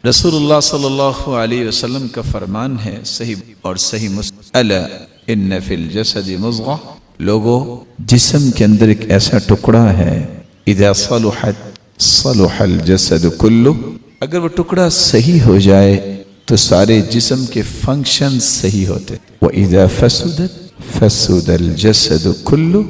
رسول اللہ صلی اللہ علیہ وسلم کا فرمان ہے صحیح اور صحیح مسلم، الا ان فی الجسد مضغہ، لوگوں جسم کے اندر ایک ایسا ٹکڑا ہے، اذا صلحت صلح الجسد کلہ، اگر وہ ٹکڑا صحیح ہو جائے تو سارے جسم کے فنکشن صحیح ہوتے، وَإِذَا فَسُدَتْ فَسُدَ الْجَسَدُ كُلُّ،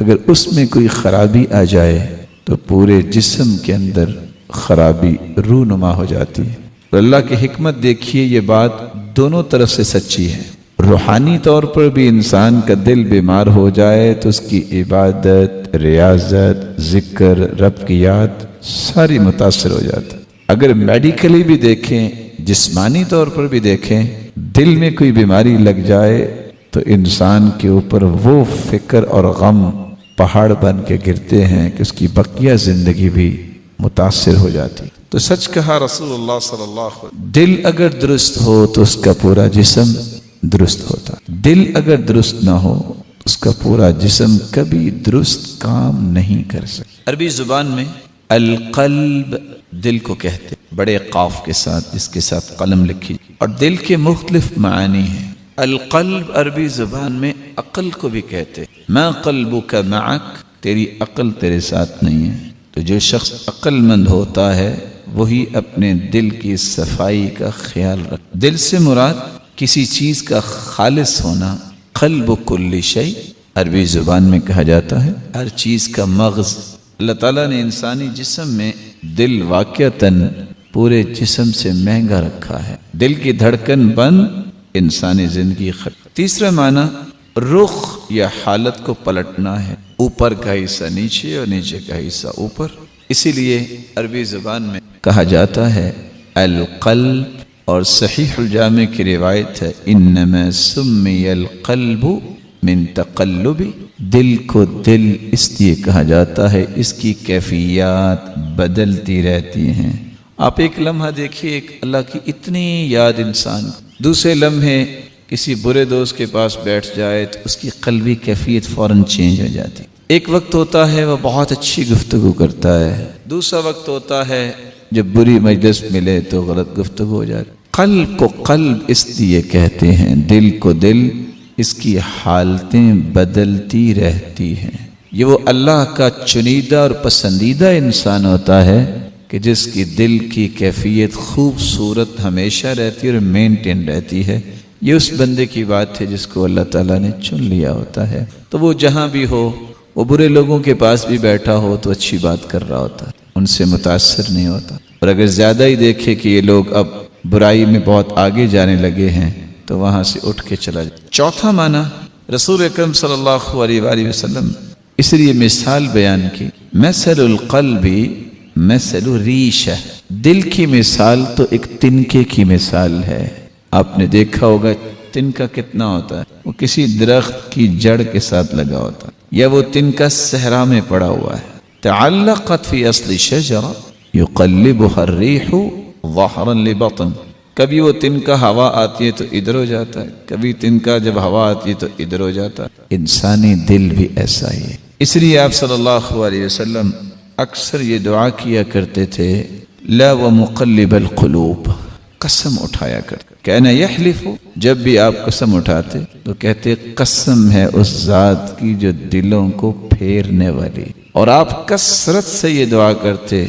اگر اس میں کوئی خرابی آ جائے تو پورے جسم کے اندر خرابی رونما ہو جاتی ہے۔ اور اللہ کی حکمت دیکھیے، یہ بات دونوں طرف سے سچی ہے۔ روحانی طور پر بھی انسان کا دل بیمار ہو جائے تو اس کی عبادت، ریاضت، ذکر، رب کی یاد ساری متاثر ہو جاتی۔ اگر میڈیکلی بھی دیکھیں، جسمانی طور پر بھی دیکھیں، دل میں کوئی بیماری لگ جائے تو انسان کے اوپر وہ فکر اور غم پہاڑ بن کے گرتے ہیں کہ اس کی بقیہ زندگی بھی متاثر ہو جاتی۔ تو سچ کہا رسول اللہ صلی اللہ علیہ وسلم، دل اگر درست ہو تو اس کا پورا جسم درست ہوتا، دل اگر درست نہ ہو اس کا پورا جسم کبھی درست کام نہیں کر سکتا۔ عربی زبان میں القلب دل کو کہتے، بڑے قاف کے ساتھ، جس کے ساتھ قلم لکھی، اور دل کے مختلف معانی ہیں۔ القلب عربی زبان میں عقل کو بھی کہتے، ما قلبک معک، تیری عقل تیرے ساتھ نہیں ہے۔ تو جو شخص عقل مند ہوتا ہے وہی اپنے دل کی صفائی کا خیال رکھ۔ دل سے مراد کسی چیز کا خالص ہونا، قلب کل شیء عربی زبان میں کہا جاتا ہے ہر چیز کا مغز۔ اللہ تعالیٰ نے انسانی جسم میں دل واقعتاً پورے جسم سے مہنگا رکھا ہے۔ دل کی دھڑکن بند، انسانی زندگی ختم۔ تیسرا معنی رخ یا حالت کو پلٹنا ہے، اوپر کا حصہ نیچے اور نیچے کا حصہ اوپر۔ اسی لیے عربی زبان میں کہا جاتا ہے القلب، اور صحیح الجامع کی روایت ہے انما سمی القلب من تقلب، دل کو دل اس لیے کہا جاتا ہے اس کی کیفیات بدلتی رہتی ہیں۔ آپ ایک لمحہ دیکھیے، ایک اللہ کی اتنی یاد انسان، دوسرے لمحے کسی برے دوست کے پاس بیٹھ جائے تو اس کی قلبی کیفیت فوراً چینج ہو جاتی۔ ایک وقت ہوتا ہے وہ بہت اچھی گفتگو کرتا ہے، دوسرا وقت ہوتا ہے جب بری مجلس ملے تو غلط گفتگو ہو جاتی۔ قلب کو قلب اس لیے کہتے ہیں، دل کو دل اس کی حالتیں بدلتی رہتی ہیں۔ یہ وہ اللہ کا چنیدہ اور پسندیدہ انسان ہوتا ہے کہ جس کی دل کی کیفیت خوبصورت ہمیشہ رہتی ہے اور مینٹین رہتی ہے۔ یہ اس بندے کی بات ہے جس کو اللہ تعالیٰ نے چن لیا ہوتا ہے۔ تو وہ جہاں بھی ہو، وہ برے لوگوں کے پاس بھی بیٹھا ہو تو اچھی بات کر رہا ہوتا ہے، ان سے متاثر نہیں ہوتا۔ اور اگر زیادہ ہی دیکھے کہ یہ لوگ اب برائی میں بہت آگے جانے لگے ہیں تو وہاں سے اٹھ کے چلا جائے۔ چوتھا معنی رسول اکرم صلی اللہ علیہ وآلہ وسلم اس لیے مثال بیان کی، مثل القلب مثل ریشہ، دل کی مثال تو ایک تنکے کی مثال ہے۔ آپ نے دیکھا ہوگا تنکا کتنا ہوتا ہے، وہ کسی درخت کی جڑ کے ساتھ لگا ہوتا ہے، یا وہ تنکا صحرا میں پڑا ہوا ہے، تعلقت فی اصل شجرہ یقلبها الریح ظہرا لبطن، کبھی وہ تنکا ہوا آتی ہے تو ادھر ہو جاتا ہے، کبھی تنکا جب ہوا آتی ہے تو ادھر ہو جاتا ہے۔ انسانی دل بھی ایسا ہی ہے۔ اس لیے آپ صلی اللہ علیہ وسلم اکثر یہ دعا کیا کرتے تھے، لا ومقلب القلوب، قسم اٹھایا کرتے، کہنا یحلف، جب بھی آپ قسم اٹھاتے تو کہتے قسم ہے اس ذات کی جو دلوں کو پھیرنے والی، اور آپ کثرت سے یہ دعا کرتے،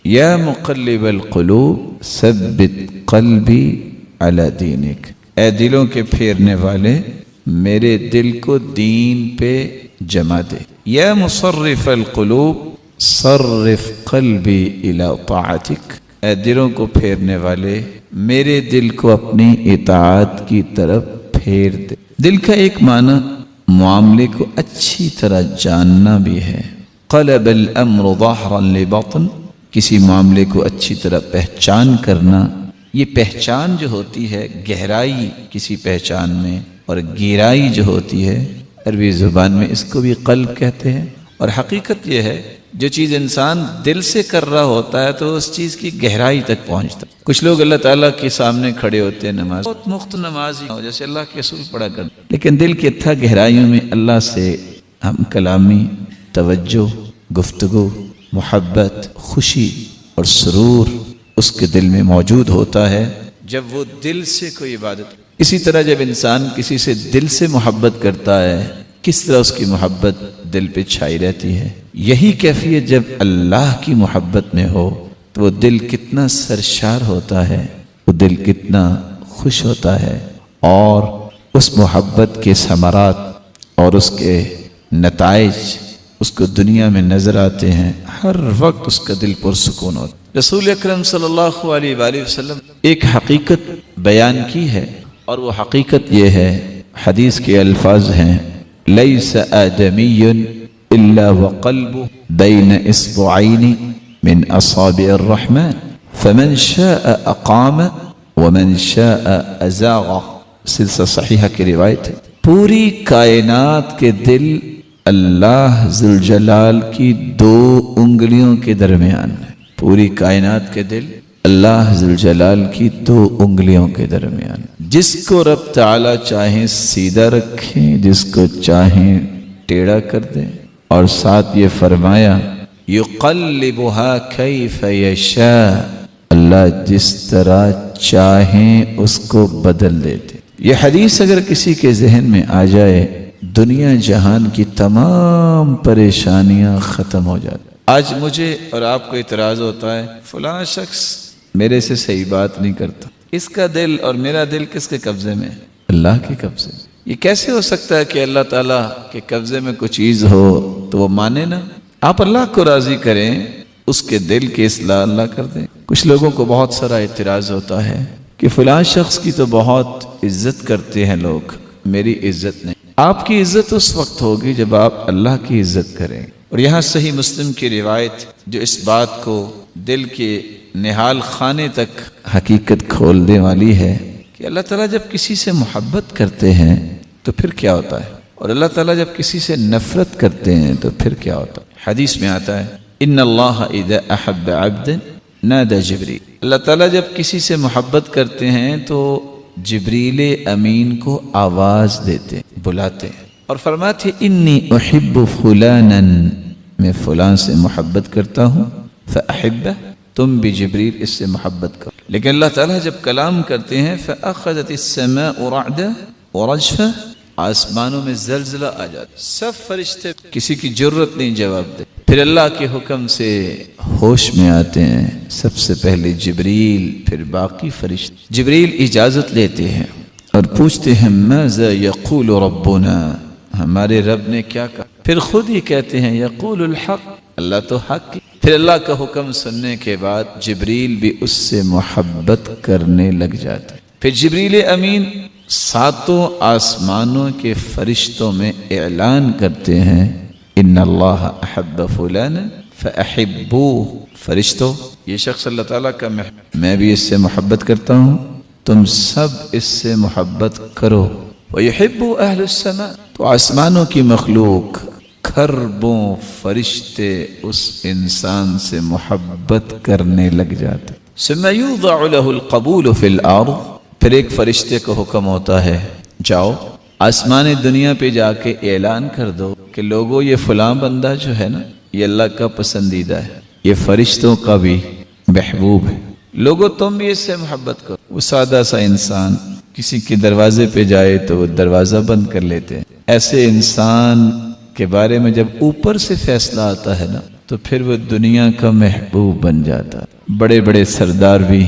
یا مقلب القلوب ثبت قلبی علی دینک، اے دلوں کے پھیرنے والے میرے دل کو دین پہ جما دے، یا مصرف القلوب صرف قلبی الی طاعتک، اے دلوں کو پھیرنے والے میرے دل کو اپنی اطاعت کی طرف پھیر دے۔ دل کا ایک معنی معاملے کو اچھی طرح جاننا بھی ہے، قلب الامر ظہرا لبطن، کسی معاملے کو اچھی طرح پہچان کرنا۔ یہ پہچان جو ہوتی ہے، گہرائی کسی پہچان میں اور گہرائی جو ہوتی ہے، عربی زبان میں اس کو بھی قلب کہتے ہیں۔ اور حقیقت یہ ہے جو چیز انسان دل سے کر رہا ہوتا ہے تو اس چیز کی گہرائی تک پہنچتا ہے۔ کچھ لوگ اللہ تعالیٰ کے سامنے کھڑے ہوتے ہیں، نماز بہت مخت نمازی ہو جیسے اللہ کے رسول پڑھا کرتے، لیکن دل کی اتھا گہرائیوں میں اللہ سے ہم کلامی، توجہ، گفتگو، محبت، خوشی اور سرور اس کے دل میں موجود ہوتا ہے جب وہ دل سے کوئی عبادت. اسی طرح جب انسان کسی سے دل سے محبت کرتا ہے کس طرح اس کی محبت دل پہ چھائی رہتی ہے. یہی کیفیت جب اللہ کی محبت میں ہو تو وہ دل کتنا سرشار ہوتا ہے، وہ دل کتنا خوش ہوتا ہے، اور اس محبت کے ثمرات اور اس کے نتائج اس کو دنیا میں نظر آتے ہیں. ہر وقت اس کا دل پرسکون ہوتا ہے. رسول اکرم صلی اللہ علیہ وآلہ وسلم ایک حقیقت بیان کی ہے، اور وہ حقیقت یہ ہے، حدیث کے الفاظ ہیں: لیس آدمی الا وقلبه بین اصبعین من اصابع الرحمن فمن شاء اقام ومن شاء ازاغ. سلسلہ صحیحہ کی روایت ہے. پوری کائنات کے دل اللہ ذوالجلال کی 2 انگلیوں کے درمیان ہے. پوری کائنات کے دل اللہ ذوالجلال کی 2 انگلیوں کے درمیان. جس کو رب تعالی چاہیں سیدھا رکھیں، جس کو چاہیں ٹیڑھا کر دیں، اور ساتھ یہ فرمایا یقلبها کیف یشاء، اللہ جس طرح چاہیں اس کو بدل دیتے. یہ حدیث اگر کسی کے ذہن میں آ جائے دنیا جہان کی تمام پریشانیاں ختم ہو جاتی. آج مجھے اور آپ کو اعتراض ہوتا ہے فلاں شخص میرے سے صحیح بات نہیں کرتا، اس کا دل اور میرا دل کس کے قبضے میں؟ اللہ کے قبضے میں. یہ کیسے ہو سکتا ہے کہ اللہ تعالیٰ کے قبضے میں کوئی چیز ہو تو وہ مانے نا؟ آپ اللہ کو راضی کریں، اس کے دل کی اصلاح اللہ کر دیں. کچھ لوگوں کو بہت سارا اعتراض ہوتا ہے کہ فلاں شخص کی تو بہت عزت کرتے ہیں لوگ، میری عزت نہیں. آپ کی عزت اس وقت ہوگی جب آپ اللہ کی عزت کریں. اور یہاں صحیح مسلم کی روایت جو اس بات کو دل کے نہال خانے تک حقیقت کھولنے والی ہے کہ اللہ تعالیٰ جب کسی سے محبت کرتے ہیں تو پھر کیا ہوتا ہے، اور اللہ تعالیٰ جب کسی سے نفرت کرتے ہیں تو پھر کیا ہوتا ہے. حدیث میں آتا ہے ان اللہ اذا احب عبدا نادى جبریل، اللہ تعالیٰ جب کسی سے محبت کرتے ہیں تو جبریل امین کو آواز دیتے، بلاتے اور فرماتے انی احب فلانا، میں فلاں سے محبت کرتا ہوں، فاحبہ، تم بھی جبریل اس سے محبت کرو. لیکن اللہ تعالیٰ جب کلام کرتے ہیں فاخذت السماء رعدا ورجفا، آسمانوں میں زلزلہ آ جاتا، سب فرشتے کسی کی جرت نہیں جواب دے. پھر اللہ کے حکم سے ہوش میں آتے ہیں سب سے پہلے جبریل، پھر باقی فرشتے. جبریل اجازت لیتے ہیں اور پوچھتے ہیں ماذا یقول ربنا، ہمارے رب نے کیا کہا؟ پھر خود ہی کہتے ہیں یقول الحق، اللہ تو حق کی. پھر اللہ کا حکم سننے کے بعد جبریل بھی اس سے محبت کرنے لگ جاتے. پھر جبریل امین 7 آسمانوں کے فرشتوں میں اعلان کرتے ہیں ان اللہ احب فلانا فاحبوه، فرشتوں یہ شخص اللہ تعالیٰ کا میں بھی اس سے محبت کرتا ہوں، تم سب اس سے محبت کرو. ويحب اہل السماء، تو آسمانوں کی مخلوق کھربوں فرشتے اس انسان سے محبت کرنے لگ جاتے. ثم يوضع له القبول في الارض، پھر ایک فرشتے کو حکم ہوتا ہے جاؤ آسمان دنیا پہ جا کے اعلان کر دو کہ لوگوں یہ فلاں بندہ جو ہے نا یہ اللہ کا پسندیدہ ہے، یہ فرشتوں کا بھی محبوب ہے، لوگوں تم بھی اس سے محبت کرو. وہ سادہ سا انسان کسی کے دروازے پہ جائے تو وہ دروازہ بند کر لیتے ہیں. ایسے انسان کے بارے میں جب اوپر سے فیصلہ آتا ہے نا تو پھر وہ دنیا کا محبوب بن جاتا ہے. بڑے بڑے سردار بھی،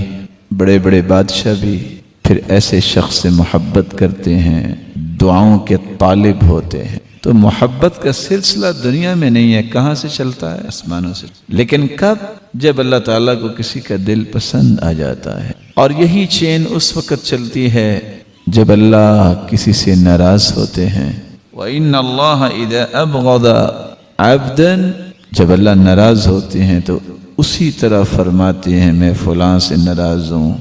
بڑے بڑے بادشاہ بھی پھر ایسے شخص سے محبت کرتے ہیں، دعاؤں کے طالب ہوتے ہیں. تو محبت کا سلسلہ دنیا میں نہیں ہے، کہاں سے چلتا ہے؟ آسمانوں سے. لیکن کب؟ جب اللہ تعالیٰ کو کسی کا دل پسند آ جاتا ہے. اور یہی چین اس وقت چلتی ہے جب اللہ کسی سے ناراض ہوتے ہیں. وَإِنَّ اللَّهَ إِذَا أَبْغَضَ عَبْدًا، جب اللہ ناراض ہوتے ہیں تو اسی طرح فرماتے ہیں میں فلاں سے ناراض ہوں،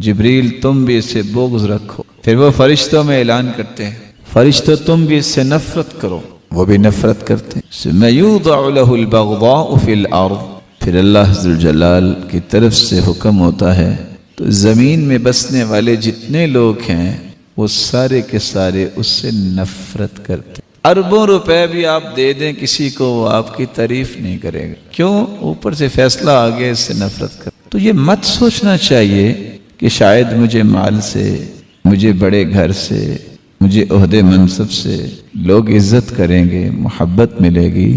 جبریل تم بھی اس سے بغض رکھو. پھر وہ فرشتوں میں اعلان کرتے ہیں فرشتوں تم بھی اس سے نفرت کرو، وہ بھی نفرت کرتے ہیں. ثم يوضع له البغضاء في الارض، پھر اللہ ذوالجلال کی طرف سے حکم ہوتا ہے تو زمین میں بسنے والے جتنے لوگ ہیں وہ سارے کے سارے اس سے نفرت کرتے. اربوں روپے بھی آپ دے دیں کسی کو وہ آپ کی تعریف نہیں کرے گا. کیوں؟ اوپر سے فیصلہ آ گیا اس سے نفرت کر. تو یہ مت سوچنا چاہیے کہ شاید مجھے مال سے، مجھے بڑے گھر سے، مجھے عہدے منصب سے لوگ عزت کریں گے، محبت ملے گی۔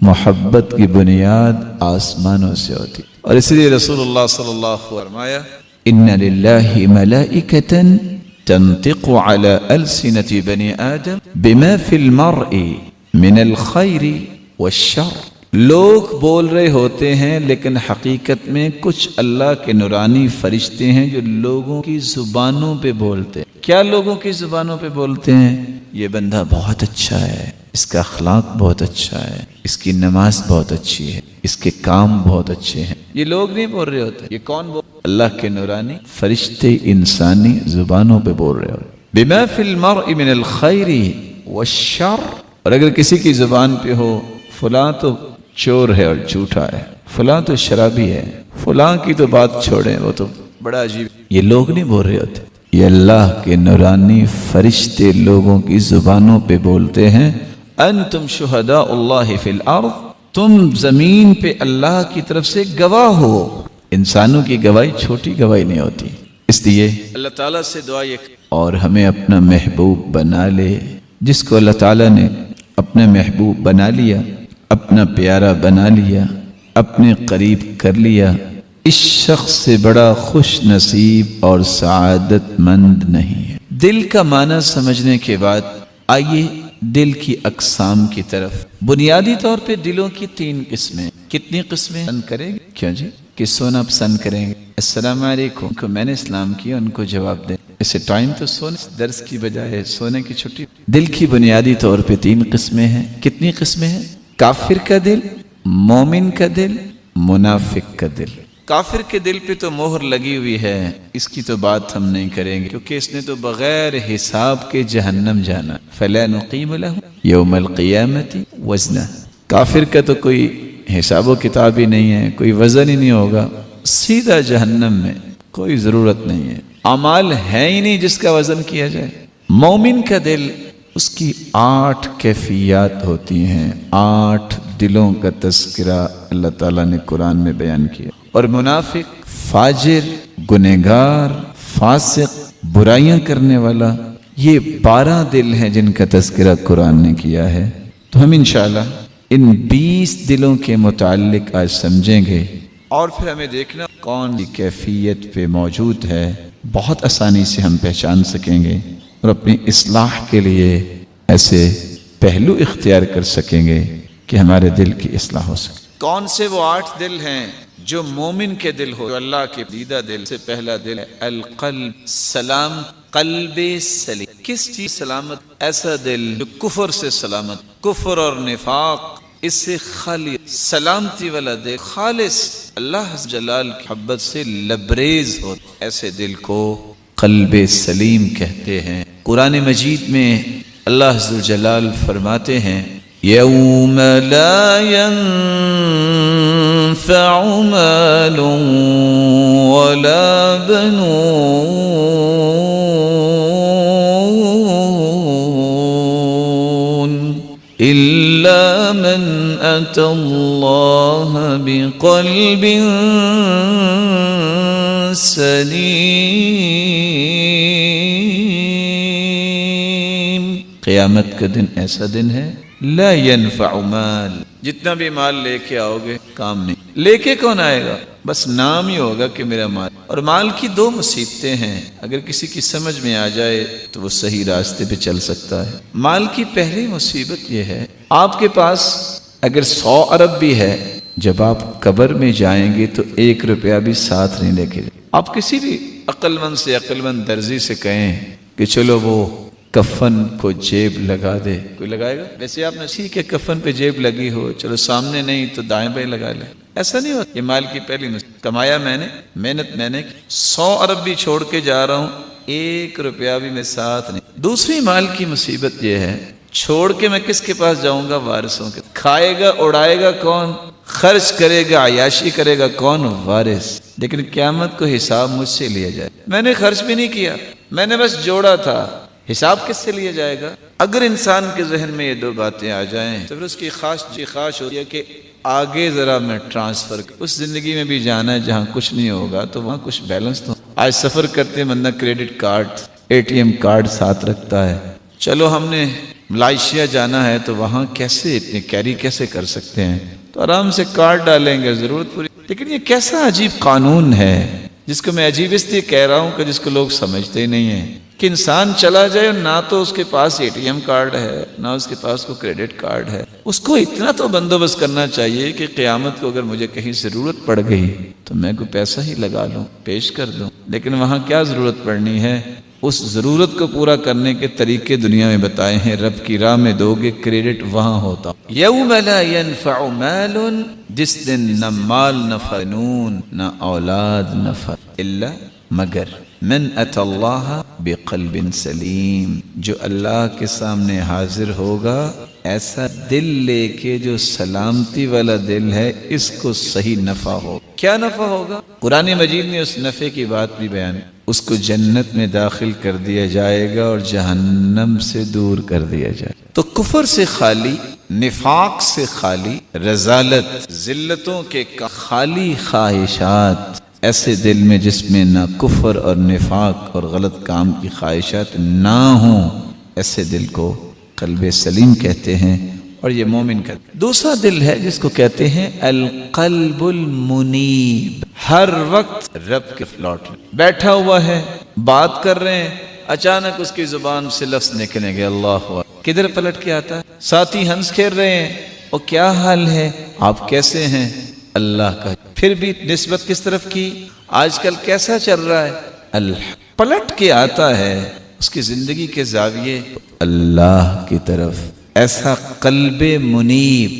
محبت کی بنیاد آسمانوں سے ہوتی، اور اس لیے رسول اللہ صلی اللہ علیہ وسلم فرمایا ان للہ ملائکۃ تنطق على ألسنة بني آدم بما في المرء من الخیر والشر۔ لوگ بول رہے ہوتے ہیں لیکن حقیقت میں کچھ اللہ کے نورانی فرشتے ہیں جو لوگوں کی زبانوں پہ بولتے ہیں۔ کیا لوگوں کی زبانوں پہ بولتے ہیں؟ یہ بندہ بہت اچھا ہے، اس کا اخلاق بہت اچھا ہے، اس کی نماز بہت اچھی ہے، اس کے کام بہت اچھے ہیں۔ یہ لوگ نہیں بول رہے ہوتے، یہ کون بول؟ اللہ کے نورانی فرشتے انسانی زبانوں پہ بول رہے ہوتے۔ بما فی المرء من الخیر والشر۔ اور اگر کسی کی زبان پہ ہو فلاں تو چور ہے اور جھوٹا ہے، فلاں تو شرابی ہے، فلاں کی تو بات چھوڑیں، وہ تو بڑا عجیب، یہ لوگ نہیں بول رہے ہوتے، یہ اللہ کے نورانی فرشتے لوگوں کی زبانوں پہ بولتے ہیں۔ انتم شہداء اللہ فی الارض، تم زمین پہ اللہ کی طرف سے گواہ ہو۔ انسانوں کی گواہی چھوٹی گواہی نہیں ہوتی، اس لیے اللہ تعالیٰ سے دعا یہ اور ہمیں اپنا محبوب بنا لے۔ جس کو اللہ تعالیٰ نے اپنا محبوب بنا لیا، اپنا پیارا بنا لیا، اپنے قریب کر لیا، اس شخص سے بڑا خوش نصیب اور سعادت مند نہیں ہے۔ دل کا معنی سمجھنے کے بعد آئیے دل کی اقسام کی طرف۔ بنیادی طور پہ دلوں کی 3 قسمیں۔ کتنی قسمیں پسند کریں گے؟ کیوں جی؟ کہ سونا پسند کریں گے؟ السلام علیکم کو میں نے اسلام کیا، ان کو جواب دیں۔ اسے ٹائم تو سونے درس کی بجائے سونے کی چھٹی۔ دل کی بنیادی طور پہ 3 قسمیں ہیں۔ کتنی قسمیں ہیں؟ کافر کا دل، مومن کا دل، منافق کا دل۔ کافر کے دل پہ تو مہر لگی ہوئی ہے، اس کی تو بات ہم نہیں کریں گے کیونکہ اس نے تو بغیر حساب کے جہنم جانا۔ فَلَا نُقِيمُ لَهُ يَوْمَ الْقِيَامَةِ وَزْنًا۔ کافر کا تو کوئی حساب و کتاب ہی نہیں ہے، کوئی وزن ہی نہیں ہوگا، سیدھا جہنم میں، کوئی ضرورت نہیں ہے، اعمال ہے ہی نہیں جس کا وزن کیا جائے۔ مومن کا دل، اس کی 8 کیفیات ہوتی ہیں، 8 دلوں کا تذکرہ اللہ تعالیٰ نے قرآن میں بیان کیا۔ اور منافق، فاجر، گنہگار، فاسق، برائیاں کرنے والا، یہ 12 دل ہیں جن کا تذکرہ قرآن نے کیا ہے۔ تو ہم انشاءاللہ ان 20 دلوں کے متعلق آج سمجھیں گے، اور پھر ہمیں دیکھنا کون سی کیفیت پہ موجود ہے، بہت آسانی سے ہم پہچان سکیں گے اور اپنی اصلاح کے لیے ایسے پہلو اختیار کر سکیں گے کہ ہمارے دل کی اصلاح ہو سکے۔ کون سے وہ 8 دل ہیں جو مومن کے دل ہو، جو اللہ کے دیدہ دل سے پہلا دل ہے القلب، سلام، قلب سلیم۔ کس چیز سلامت؟ ایسا دل جو کفر سے سلامت، کفر اور نفاق اس سے خالی، سلامتی والا دل، خالص اللہ جلال کی محبت سے لبریز ہو، ایسے دل کو قلب سلیم کہتے ہیں۔ قرآن مجید میں اللہ عز و جلال فرماتے ہیں یوم لا ينفع مال ولا بنون إلا من أتى الله بقلب سلیم۔ قیامت کا دن ایسا دن ہے لا ينفع مال، جتنا بھی مال لے کے آؤ گے کام نہیں۔ لے کے کون آئے گا؟ بس نام ہی ہوگا کہ میرا مال۔ اور مال کی 2 مصیبتیں ہیں، اگر کسی کی سمجھ میں آ جائے تو وہ صحیح راستے پہ چل سکتا ہے۔ مال کی پہلی مصیبت یہ ہے، آپ کے پاس اگر 100 ارب بھی ہے، جب آپ قبر میں جائیں گے تو 1 روپیہ بھی ساتھ نہیں لے کے جائیں۔ آپ کسی بھی عقل مند سے عقل مند درزی سے کہیں کہ چلو وہ کفن کو جیب لگا دے، کوئی لگائے گا؟ ویسے آپ نے ٹھیک ہے کفن پہ جیب لگی ہو، چلو سامنے نہیں تو دائیں بائیں لگا لے، ایسا نہیں ہوتا۔ یہ مال کی پہلی مصیبت، کمایا میں نے، محنت میں نے، 100 ارب بھی چھوڑ کے جا رہا ہوں، 1 روپیہ بھی میں ساتھ نہیں۔ دوسری مال کی مصیبت یہ ہے، چھوڑ کے میں کس کے پاس جاؤں گا؟ وارثوں کے۔ کھائے گا اڑائے گا کون؟ خرچ کرے گا عیاشی کرے گا کون؟ وارث۔ لیکن قیامت کو حساب مجھ سے لیا جائے، میں نے خرچ بھی نہیں کیا، میں نے بس جوڑا تھا، حساب کس سے لیا جائے گا؟ اگر انسان کے ذہن میں یہ 2 باتیں آ جائیں تو پھر اس کی خواہش ہوتی ہے کہ آگے ذرا میں ٹرانسفر اس زندگی میں بھی جانا ہے جہاں کچھ نہیں ہوگا تو وہاں کچھ بیلنس تو. آج سفر کرتے بندہ کریڈٹ کارڈ ATM کارڈ ساتھ رکھتا ہے. چلو ہم نے ملائیشیا جانا ہے تو وہاں کیسے اتنے کیری کیسے کر سکتے ہیں, تو آرام سے کارڈ ڈالیں گے ضرورت پوری. لیکن یہ کیسا عجیب قانون ہے جس کو میں عجیب اس لیے کہہ رہا ہوں کہ جس کو لوگ سمجھتے ہی نہیں ہیں کہ انسان چلا جائے اور نہ تو اس کے پاس ATM کارڈ ہے نہ اس کے پاس کوئی کریڈٹ کارڈ ہے. اس کو اتنا تو بندوبست کرنا چاہیے کہ قیامت کو اگر مجھے کہیں ضرورت پڑ گئی تو میں کوئی پیسہ ہی لگا لوں, پیش کر دوں. لیکن وہاں کیا ضرورت پڑنی ہے, اس ضرورت کو پورا کرنے کے طریقے دنیا میں بتائے ہیں. رب کی راہ میں دو گے کریڈٹ وہاں ہوتا. یوم لا ينفع مال, جس دن نہ مال نہ فنون نہ اولاد نہ الا مگر من اتى اللہ بقلب سلیم, جو اللہ کے سامنے حاضر ہوگا ایسا دل لے کے جو سلامتی والا دل ہے, اس کو صحیح نفع ہو. کیا نفع ہوگا؟ قرآن مجید نے اس نفع کی بات بھی بیان. اس کو جنت میں داخل کر دیا جائے گا اور جہنم سے دور کر دیا جائے گا. تو کفر سے خالی, نفاق سے خالی, رذالت ذلتوں کے خالی خواہشات, ایسے دل میں جس میں نہ کفر اور نفاق اور غلط کام کی خواہشات نہ ہوں, ایسے دل کو قلب سلیم کہتے ہیں. اور یہ مومن کا دوسرا دل ہے جس کو کہتے ہیں القلب المنیب. ہر وقت رب کے لوٹ بیٹھا ہوا ہے, بات کر رہے ہیں, اچانک اس کی زبان سے لفظ نکلیں گے اللہ اکبر, کدھر پلٹ کے آتا ہے. ساتھی ہنس کھیل رہے ہیں, اور کیا حال ہے, آپ کیسے ہیں, اللہ کا. پھر بھی نسبت کس طرف کی, آج کل کیسا چل رہا ہے, اللہ. پلٹ کے آتا ہے اس کی زندگی کے زاویے اللہ کی طرف. ایسا قلب منیب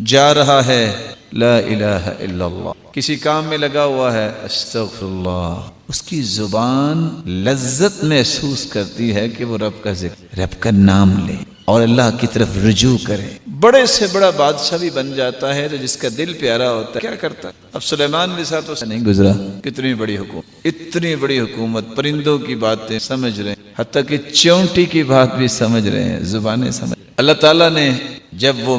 جا رہا ہے لا الہ الا اللہ, کسی کام میں لگا ہوا ہے استغفر اللہ, اس کی زبان لذت محسوس کرتی ہے کہ وہ رب کا ذکر, رب کا نام لے اور اللہ کی طرف رجوع کرے. بڑے سے بڑا بادشاہ بھی بن جاتا ہے تو جس کا دل پیارا ہوتا ہے کیا کرتا ہے. اب سلیمان کے ساتھ تو نہیں گزرا, کتنی بڑی حکومت, اتنی بڑی حکومت, پرندوں کی باتیں سمجھ رہے ہیں, حتیٰ کہ چونٹی کی بات بھی سمجھ رہے ہیں, زبانیں سمجھ. اللہ تعالیٰ نے جب وہ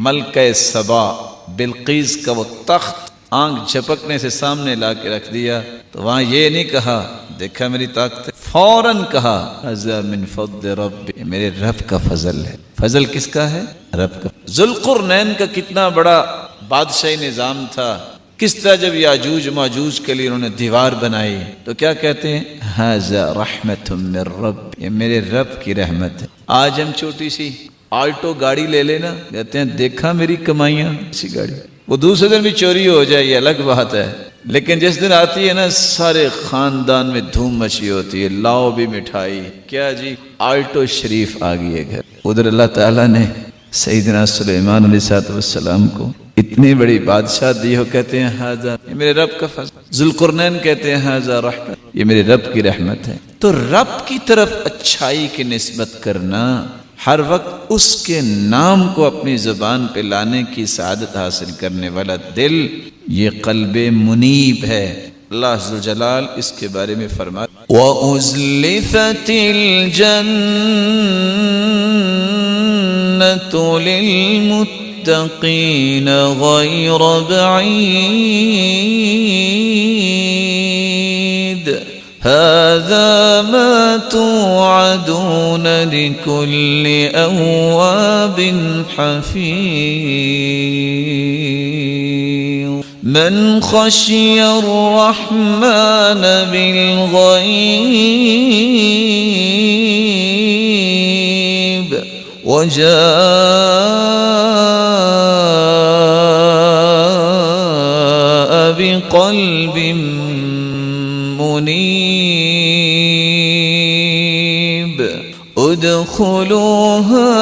ملکہ سبا بلقیس کا وہ تخت آنکھ جھپکنے سے سامنے لا کے رکھ دیا تو وہاں یہ نہیں کہا دیکھا میری طاقت, فوراً کہا ھذا من فضل ربی, میرے رب کا فضل ہے. فضل کس کا ہے, رب کا. ذوالقرنین کا کتنا بڑا بادشاہی نظام تھا, کس طرح جب یاجوج ماجوج کے لیے انہوں نے دیوار بنائی تو کیا کہتے ہیں ھذا رحمت من رب, یہ میرے رب کی رحمت ہے. آج ہم چھوٹی سی آلٹو گاڑی لے لینا, کہتے ہیں دیکھا میری کمائیاں, اسی گاڑی, وہ دوسرے دن بھی چوری ہو جائے یہ الگ بات ہے, لیکن جس دن آتی ہے نا سارے خاندان میں دھوم مچی ہوتی ہے, لاؤ بھی مٹھائی, کیا جی آلٹو شریف آ گئی ہے گھر. ادھر اللہ تعالیٰ نے سیدنا سلیمان علیہ السلام کو اتنی بڑی بادشاہ دی ہو, کہتے ہیں ھذا, یہ میرے رب کا فضل. ذوالقرنین کہتے ہیں ھذا رحمت, یہ میرے رب کی رحمت ہے. تو رب کی طرف اچھائی کی نسبت کرنا, ہر وقت اس کے نام کو اپنی زبان پہ لانے کی سعادت حاصل کرنے والا دل, یہ قلب منیب ہے. اللہ عز و جلال اس کے بارے میں فرماتا وَأُزْلِفَتِ الْجَنَّةُ لِلْمُتَّقِينَ غَيْرَ بَعِيدٍ هذا ما توعدون لكل أواب حفيظ من خشي الرحمن بالغيب وجاء بقلب منيب ادخلوها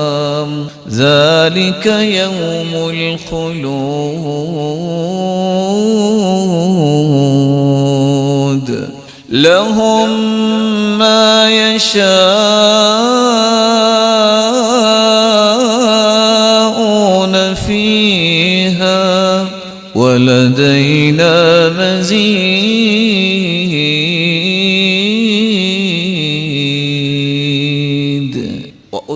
بسلام ذلك يوم الخلود لهم ما يشاءون فيها ولدينا مزيد.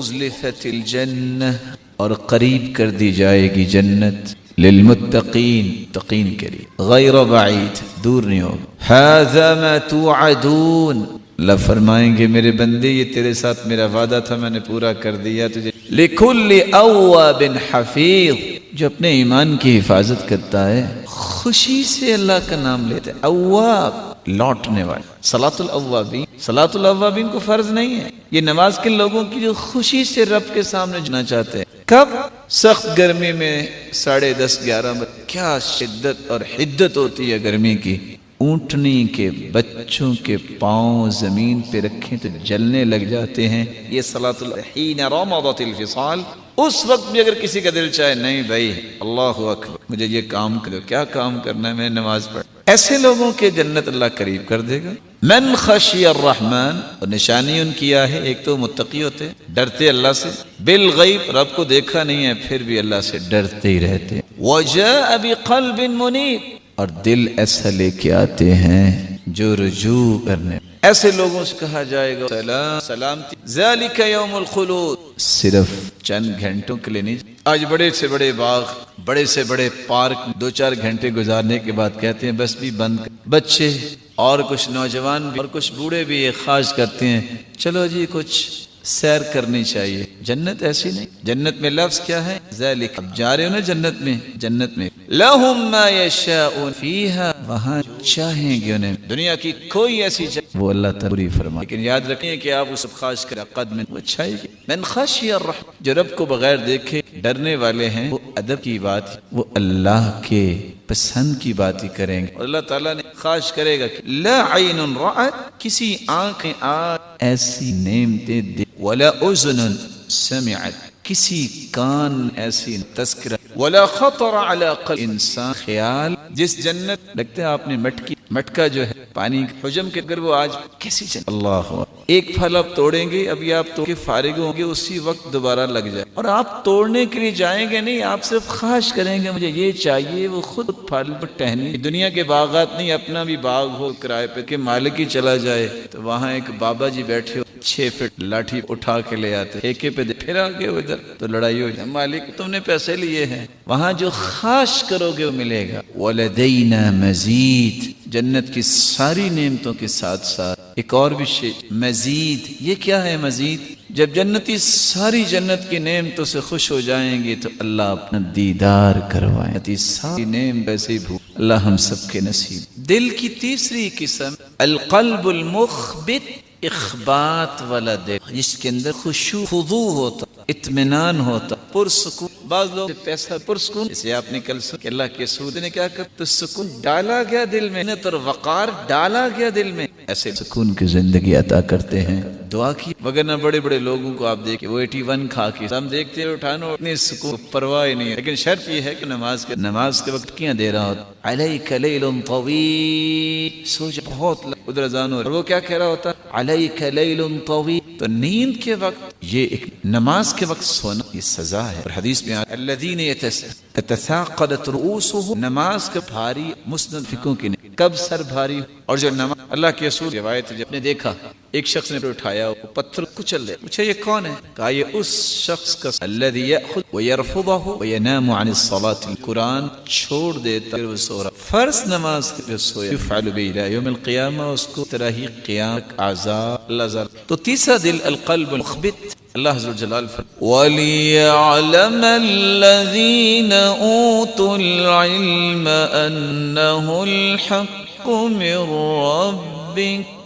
وَأُزْلِفَتِ الْجَنَّةِ اور قریب کر دی جائے گی جنت للمتقین تقین کے لیے غیر بعید دور نہیں ہوگا هَذَا مَا تُوعَدُونَ اللہ فرمائیں گے میرے بندے یہ تیرے ساتھ میرا وعدہ تھا میں نے پورا کر دیا تجھے لِكُلِّ أَوَّابٍ حَفِيظٍ جو اپنے ایمان کی حفاظت کرتا ہے خوشی سے اللہ کا نام لیتے اواب لوٹنے والے صلاۃ الاوابین صلاۃ الاوابین کو فرض نہیں ہے یہ نماز کے لوگوں کی جو خوشی سے رب کے سامنے جانا چاہتے ہیں کب سخت گرمی میں 10:30 11 بجے کیا شدت اور حدت ہوتی ہے گرمی کی اونٹنی کے بچوں کے پاؤں زمین پہ رکھیں تو جلنے لگ جاتے ہیں یہ صلاۃ الحین رمضت الفصال اس وقت بھی اگر کسی کا دل چاہے نہیں بھائی اللہ اکبر مجھے یہ کام کرو کیا کام کرنا ہے میں نماز پڑھ ایسے لوگوں کے جنت اللہ قریب کر دے گا من خشی الرحمن اور نشانی ان کی ہے ایک تو متقی ہوتے ڈرتے اللہ سے بالغیب رب کو دیکھا نہیں ہے پھر بھی اللہ سے ڈرتے ہی رہتے وجاء بقلب منیب اور دل ایسا لے کے آتے ہیں جو رجوع کرنے ایسے لوگوں سے کہا جائے گا سلام سلامتی ذالک یوم الخلود صرف چند گھنٹوں کے لیے نہیں آج بڑے سے بڑے باغ بڑے سے بڑے پارک 2-4 گھنٹے گزارنے کے بعد کہتے ہیں بس بھی بند بچے اور کچھ نوجوان بھی اور کچھ بوڑھے بھی یہ خواہش کرتے ہیں چلو جی کچھ سیر کرنی چاہیے جنت ایسی نہیں جنت میں لفظ کیا ہے ذالک اب جا رہے ہو نا جنت میں لہم ما یشاءون فیہا وہاں چاہیں گے انہیں دنیا کی کوئی ایسی جگہ وہ اللہ تعالی پوری فرمائے لیکن یاد رکھیں کہ آپ اس خواہش کریں قد میں وہ چاہیے گی من خشی الرحمن جو رب کو بغیر دیکھے ڈرنے والے ہیں وہ ادب کی بات وہ اللہ کے پسند کی بات ہی کریں گے اور اللہ تعالیٰ نے خواہش کرے گا کہ لا عین رأت کسی آنکھیں ایسی نعمتیں دے ولا اذن سمعت کسی کان ایسی تذکرہ ولا خطر علی قلب انسان خیال جس جنت لگتا ہے آپ نے مٹکا جو ہے پانی حجم کے اگر وہ آج کیسی جنت اللہ ایک پھل آپ توڑیں گے ابھی آپ تو کے فارغ ہوں گے اسی وقت دوبارہ لگ جائے اور آپ توڑنے کے لیے جائیں گے نہیں آپ صرف خواہش کریں گے مجھے یہ چاہیے وہ خود پھل پر ٹہنی دنیا کے باغات نہیں اپنا بھی باغ ہو کرائے پہ کہ مالک ہی چلا جائے تو وہاں ایک بابا جی بیٹھے ہو 6 فٹ لاٹھی اٹھا کے لے آتے ٹھیکے پہ پھر آگے ادھر تو لڑائی ہو جائے مالک تم نے پیسے لیے ہیں وہاں جو خواہش کرو گے وہ ملے گا وَلَدَيْنَا مَزِيد جنت کی ساری نعمتوں کے ساتھ ساتھ ایک اور بھی شے مزید یہ کیا ہے مزید جب جنتی ساری جنت کی نعمتوں سے خوش ہو جائیں گے تو اللہ اپنا دیدار کروائے ساری نعمت ویسے ہی بھوک اللہ ہم سب کے نصیب دل کی تیسری قسم القلب المخبت اخبات والا دل جس کے اندر خشوع خضوع ہوتا اطمینان ہوتا پرسکون بعض لوگ پیسہ پرسکون اسے آپ نے کل سن کہ اللہ کے سود نے کیا کر تو سکون ڈالا گیا دل میں اور وقار ڈالا گیا دل میں ایسے سکون کی زندگی عطا کرتے ہیں دعا کی وگرنہ بڑے بڑے لوگوں کو آپ دیکھیں وہ 81 کھا کے ہم دیکھتے ہیں اٹھانو اتنے سکون پرواہ نہیں ہے لیکن شرط یہ ہے کہ نماز کے وقت کیا دے رہا ہوتا علیک لیل طویل سوچ بہت ادھر اذان اور وہ کیا کہہ رہا ہوتا علیک لیل طویل تو نیند کے وقت یہ ایک نماز کے وقت سونا یہ سزا ہے اور حدیث میں الذین تتثاقلت رؤوسهم نماز کا بھاری مسند فکوں کی نہیں کب سر بھاری اور جو نماز اللہ کے رسول روایت جب نے دیکھا ایک شخص نے اٹھایا وہ پتھر کچل لے پوچھا یہ کون ہے کہا یہ اس شخص کا الذي ياخذ ويرفضه وينام عن الصلاه القرآن چھوڑ دیتا پھر وہ سو رہا فرض نماز کے سویا يفعل به الى يوم القيامه اس کو طرح ہی قیامت عذاب اللہ ذر تو تیسرا دل القلب المخبت اللہ عز و جلال وَلِيَعْلَمَ الَّذِينَ أُوتُوا الْعِلْمَ أَنَّهُ الْحَقُّ مِنْ رَبِّكَ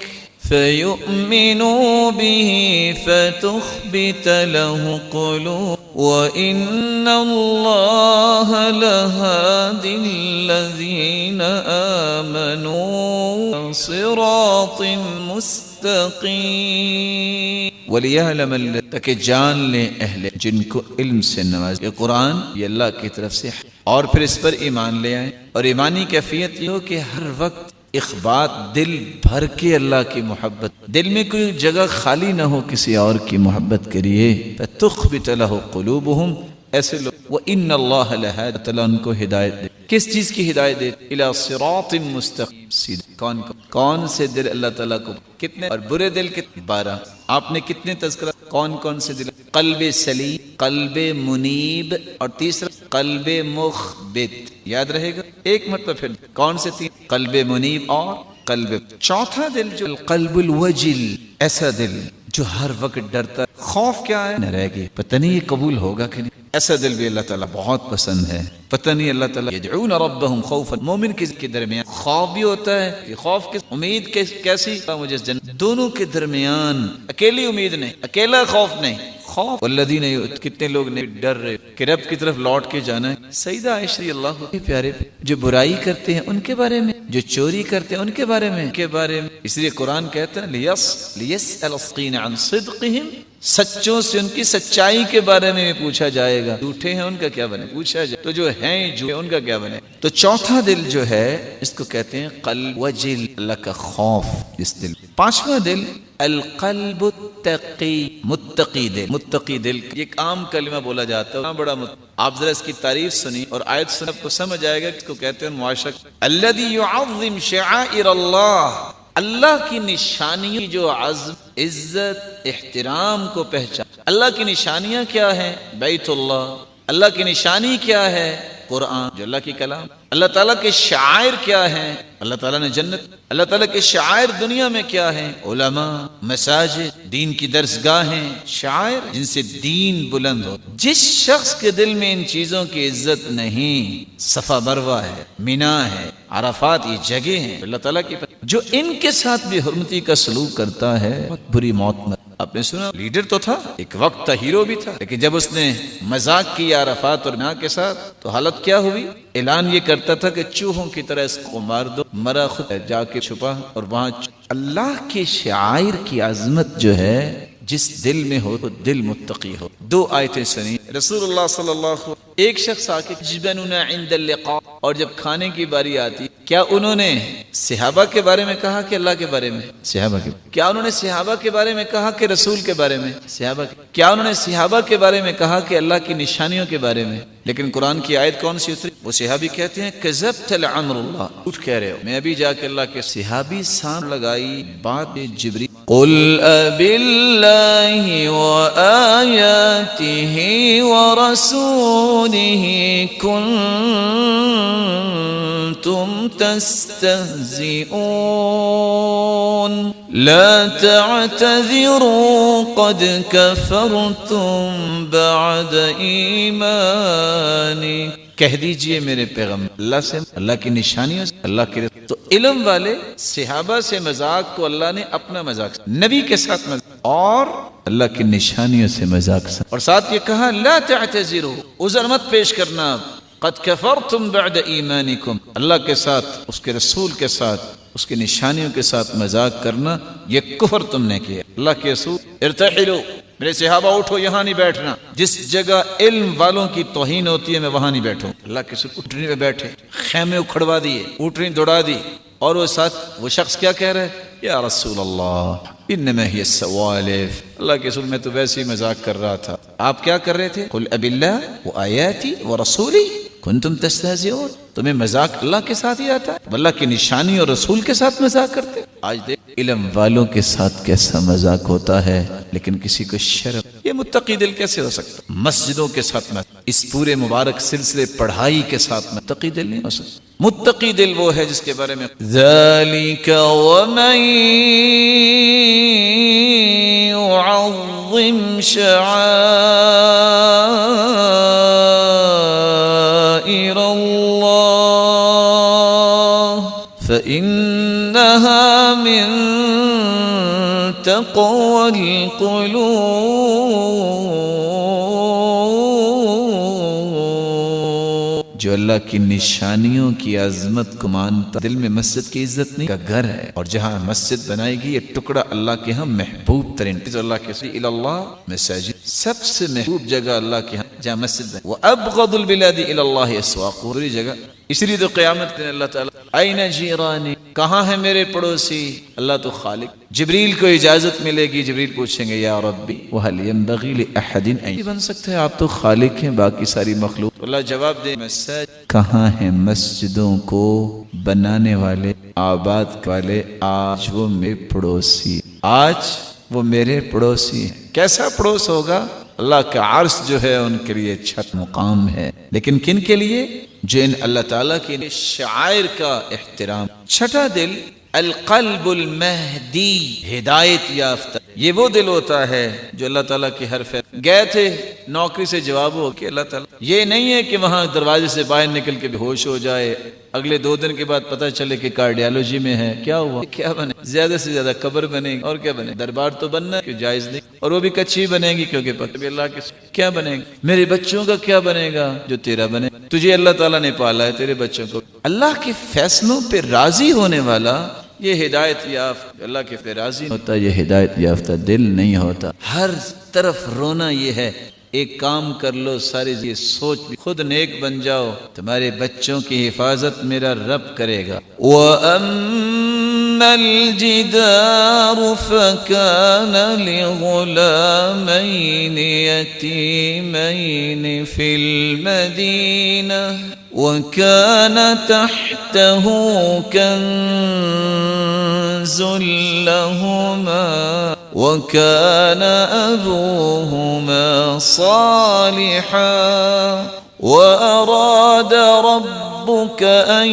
فَيُؤْمِنُوا بِهِ فَتُخْبِتَ لَهُ قُلُوبُهُمْ وَإِنَّ اللَّهَ لَهَادِ الَّذِينَ آمَنُوا صِرَاطٍ مُسْتَقِيمٍ وَلِيَعْلَمَ تاکہ جان لیں اہل جن کو علم سے نواز یہ قرآن یہ اللہ کی طرف سے اور پھر اس پر ایمان لے آئیں اور ایمانی کیفیت یہ ہو کہ ہر وقت اخبات دل بھر کے اللہ کی محبت دل میں کوئی جگہ خالی نہ ہو کسی اور کی محبت کریے فَتُخْبِتَ لَهُ قُلُوبُهُمْ ایسے لوگ وَإِنَّ اللَّهَ لَهَادِ تعالیٰ ان کو ہدایت دے کس چیز کی ہدایت دے الى صراط مستقیم سیدھے کون سے دل اللہ تعالیٰ کو کتنے اور برے دل کتنے 12 آپ نے کتنے تذکرہ کون کون سے دل؟ قلب سلیم، قلب منیب، اور تیسرا قلب مخبت. یاد رہے گا ایک مرتبہ پھر. کون سے تین؟ قلب منیب اور قلب. چوتھا دل جو القلب الوجل، ایسا دل جو ہر وقت ڈرتا ہے. خوف کیا ہے؟ نہ رہے گی، پتہ نہیں یہ قبول ہوگا کہ نہیں. ایسا دل بھی اللہ تعالیٰ بہت پسند ہے. پتہ نہیں اللہ تعالیٰ یدعون ربهم خوفا، مومن کے درمیان خوف بھی ہوتا ہے کہ خوف کس امید کیسی مجھے جنت. دونوں کے درمیان اکیلی امید نہیں، اکیلا خوف نہیں. خوف والذین کتنے لوگ نے ڈر رہے کہ رب کی طرف لوٹ کے جانا ہے. سیدہ عائشہ رضی اللہ پیارے جو برائی کرتے ہیں ان کے بارے میں، جو چوری کرتے ہیں ان کے بارے میں، اس لیے قرآن کہتا ہے لیسأل الصدیقین عن صدقہم، سچوں سے ان کی سچائی کے بارے میں پوچھا جائے گا. جھوٹے ہیں ان کا کیا بنے، پوچھا جائے. تو جو ہیں جھوٹے ان کا کیا بنے. تو چوتھا دل جو ہے اس کو کہتے ہیں قلب وجل، اللہ کا خوف اس دل. پانچواں دل القلب التقی، متقی دل. متقی دل ایک عام کلمہ بولا جاتا ہے بڑا آپ ذرا اس کی تعریف سنی اور آیت سن آپ کو سمجھ آئے گا. اس کو کہتے ہیں معاشق الذی یعظم شعائر اللہ، اللہ کی نشانیوں کی جو عزم، عزت، احترام کو پہچان. اللہ کی نشانیاں کیا ہیں؟ بیت اللہ. اللہ کی نشانی کیا ہے؟ قرآن جو اللہ کی کلام. اللہ تعالیٰ کے شعائر کیا ہیں؟ اللہ تعالیٰ نے جنت. اللہ تعالیٰ کے شعائر دنیا میں کیا ہیں؟ علماء، مساجد، دین کی درسگاہیں. شعائر جن سے دین بلند ہو. جس شخص کے دل میں ان چیزوں کی عزت نہیں، صفا مروہ ہے، مینا ہے، عرفات، یہ جگہ ہیں اللہ تعالیٰ کی. جو ان کے ساتھ بھی حرمتی کا سلوک کرتا ہے بہت بری موت میں. آپ نے سنا لیڈر تو تھا، ایک وقت تھا، ہیرو بھی تھا، لیکن جب اس نے مذاق کیا عرفات اور مینا کے ساتھ تو حالت کیا ہوئی؟ اعلان یہ کرتا تھا کہ چوہوں کی طرح اس کو مار دو. مرا خود جا کے چھپا اور وہاں اللہ کے شعائر کی عظمت جو ہے جس دل میں ہو تو دل متقی ہو. دو آیتیں سنی رسول اللہ صلی اللہ علیہ وسلم. ایک شخص آ کے جبننا عند اللقاء، اور جب کھانے کی باری آتی کیا انہوں نے صحابہ کے بارے میں کہا کہ اللہ کے بارے میں؟ صحابہ کے. کیا انہوں نے صحابہ کے بارے میں کہا کہ رسول کے بارے میں؟ صحابہ کے. کیا انہوں نے صحابہ کے بارے میں کہا کہ اللہ کی نشانیوں کے بارے میں؟ لیکن قرآن کی آیت کون سی اتری؟ وہ صحابی کہتے ہیں کذبت لعمر اللہ، جھوٹ کہہ رہے ہو. میں ابھی جا کے اللہ کے صحابی سام لگائی بات جبریل قل باللہ وآیاتہ ورسولہ کنتم تستہزئون لا تعتذروا قد کفرتم بعد ایمانی. کہہ دیجئے میرے پیغمبر اللہ سے، اللہ کی نشانیوں سے، اللہ کے تو علم والے صحابہ سے مذاق کو اللہ نے اپنا مذاق، نبی کے ساتھ مذاق اور اللہ کی نشانیوں سے مذاق. اور ساتھ یہ کہا لا تعتذروا، عذر مت پیش کرنا، قد کفرتم بعد ایمانکم، اللہ کے ساتھ، اس کے رسول کے ساتھ، اس کی نشانیوں کے ساتھ مذاق کرنا یہ کفر تم نے کیا. اللہ کے رسول ارتحلوا، میرے صحابہ اٹھو، یہاں نہیں بیٹھنا. جس جگہ علم والوں کی توہین ہوتی ہے میں وہاں نہیں بیٹھوں. اللہ کے رسول اٹھنی پہ بیٹھے، خیمے اکھڑوا دیے، اٹھنی دوڑا دی، اور وہ ساتھ وہ شخص کیا کہہ رہا ہے؟ یا رسول اللہ انما ہی السوالف، اللہ کے رسول میں تو ویسے ہی مذاق کر رہا تھا. آپ کیا کر رہے تھے؟ قل اب اللہ وآیاتی ورسولی کنتم تستہزئون. تمہیں مذاق اللہ کے ساتھ ہی آتا ہے؟ اللہ کی نشانی اور رسول کے ساتھ مذاق کرتے. آج دیکھ علم والوں کے ساتھ کیسا مذاق ہوتا ہے، لیکن کسی کو شرم. یہ متقی دل کیسے ہو سکتا؟ مسجدوں کے ساتھ میں اس پورے مبارک سلسلے پڑھائی کے ساتھ متقی دل نہیں ہو سکتا. متقی دل وہ ہے جس کے بارے میں ذالک ومن يعظم شعائر الله فإنها من تقوى القلوب. جو اللہ کی نشانیوں کی عظمت کو مانتا، دل میں مسجد کی عزت نہیں کا گھر ہے، اور جہاں مسجد بنائے گی یہ ٹکڑا اللہ کے ہاں محبوب ترین. اللہ کے الی اللہ مساجد، سب سے محبوب جگہ اللہ کے ہاں جہاں مسجد ہے. وابغض البلاد الی اللہ اسواق، پوری جگہ. اس لیے تو قیامت میں اللہ تعالیٰ این جیرانی، کہاں ہے میرے پڑوسی؟ اللہ تو خالق. جبریل کو اجازت ملے گی، جبریل پوچھیں گے یا ربی وہل ينبغي لأحد ان بن سکتا ہے؟ آپ تو خالق ہیں، باقی ساری مخلوق. اللہ جواب دے مساجد، کہاں ہیں مسجدوں کو بنانے والے، آباد والے؟ آج وہ میرے پڑوسی. آج وہ میرے پڑوسی ہیں۔ کیسا پڑوس ہوگا؟ اللہ کا عرش جو ہے ان کے لیے چھت مقام ہے، لیکن کن کے لیے؟ جو ان اللہ تعالیٰ کے شعائر کا احترام۔ چھٹا دل القلب المہدی، ہدایت یافتہ، یہ وہ دل ہوتا ہے جو اللہ تعالیٰ کی ہر فیصلے۔ گئے تھے نوکری سے جواب ہو کہ اللہ تعالیٰ، یہ نہیں ہے کہ وہاں دروازے سے باہر نکل کے بے ہوش ہو جائے، اگلے 2 دن کے بعد پتہ چلے کہ کارڈیالوجی میں ہے، کیا ہوا؟ کیا بنے؟ زیادہ سے زیادہ قبر بنے گی، اور کیا بنے؟ دربار تو بننا ہے، جائز نہیں، اور وہ بھی کچھی بنے گی کیونکہ پتہ بھی اللہ کے کیا بنے گا۔ میرے بچوں کا کیا بنے گا؟ جو تیرا بنے، تجھے اللہ تعالیٰ نے پالا ہے، تیرے بچوں کو۔ اللہ کے فیصلوں پہ راضی ہونے والا یہ ہدایت یافتہ، اللہ کے پہ راضی ہوتا، یہ ہدایت یافتہ دل نہیں ہوتا۔ ہر طرف رونا یہ ہے، ایک کام کر لو ساری یہ سوچ بھی، خود نیک بن جاؤ، تمہارے بچوں کی حفاظت میرا رب کرے گا۔ وَأَمَّا الْجِدَارُ فَكَانَ لِغُلَامَيْنِ يَتِيمَيْنِ فِي الْمَدِينَةِ وَكَانَ تَحْتَهُ كَنْزٌ لَهُمَا وَكَانَ أَبُوهُمَا صَالِحًا وَأَرَادَ رَبُّكَ أَنْ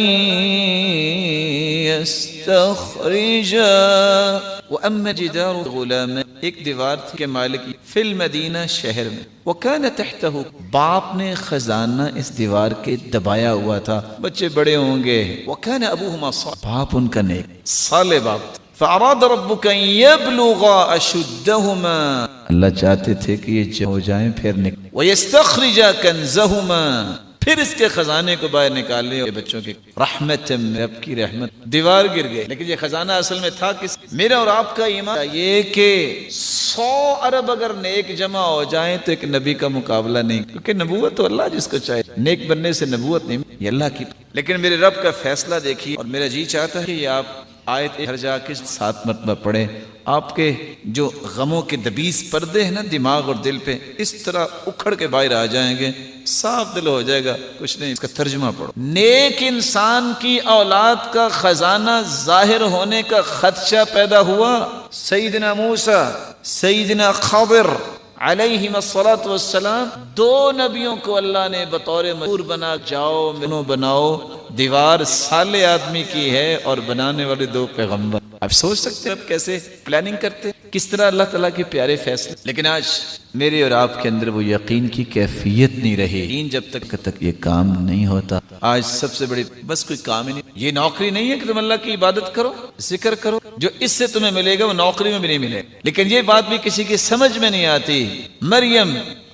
يَسْتَخْرِجَا وَأَمَّا جِدَارُ غُلَامَيْنِ، ایک دیوار تھی کہ مالک فی المدینہ، شہر میں، وَكَانَ تَحْتَهُ، باپ نے خزانہ اس دیوار کے دبایا ہوا تھا، بچے بڑے ہوں گے، وَكَانَ أَبُوهُمَا صَالِحًا، باپ ان کا نیک صالح باپ، فَأَرَادَ رَبُّكَ أَن يَبْلُغَا أَشُدَّهُمَا، اللہ چاہتے تھے کہ یہ ہو جائیں پھر نکلیں، وَيَسْتَخْرِجَا كَنْزَهُمَا، پھر اس کے خزانے کو باہر نکال لے بچوں کے۔ رحمت رب کی رحمت، دیوار گر گئے، لیکن یہ خزانہ اصل میں تھا کس؟ میرا اور آپ کا ایمان یہ کہ 100 ارب اگر نیک جمع ہو جائیں تو ایک نبی کا مقابلہ نہیں، کیونکہ نبوت تو اللہ جس کو چاہے، نیک بننے سے نبوت نہیں، یہ اللہ کی۔ لیکن میرے رب کا فیصلہ دیکھیے، اور میرا جی چاہتا ہے کہ یہ آپ آیت ہر جا کے 7 مرتبہ پڑھیں، آپ کے جو غموں کے دبیس پردے ہیں نا دماغ اور دل پہ، اس طرح اکھڑ کے باہر آ جائیں گے، صاف دل ہو جائے گا، کچھ نہیں۔ اس کا ترجمہ پڑھو، نیک انسان کی اولاد کا خزانہ ظاہر ہونے کا خدشہ پیدا ہوا۔ سیدنا موسیٰ، سیدنا خضر علیہم الصلاۃ والسلام، 2 نبیوں کو اللہ نے بطور مجبور بنا، جاؤ بناؤ، دیوار صالح آدمی کی ہے اور بنانے والے 2 پیغمبر۔ آپ سوچ سکتے ہیں اب کیسے پلاننگ کرتے، کس طرح اللہ تعالیٰ کے پیارے فیصلے۔ لیکن آج میرے اور آپ کے اندر وہ یقین کی کیفیت نہیں رہی، یقین جب تک یہ کام نہیں ہوتا۔ آج سب سے بڑی بس کوئی کام ہی نہیں، یہ نوکری نہیں ہے کہ تم اللہ کی عبادت کرو، ذکر کرو، جو اس سے تمہیں ملے گا وہ نوکری میں بھی نہیں ملے۔ لیکن یہ بات بھی کسی کی سمجھ میں نہیں آتی۔ مریم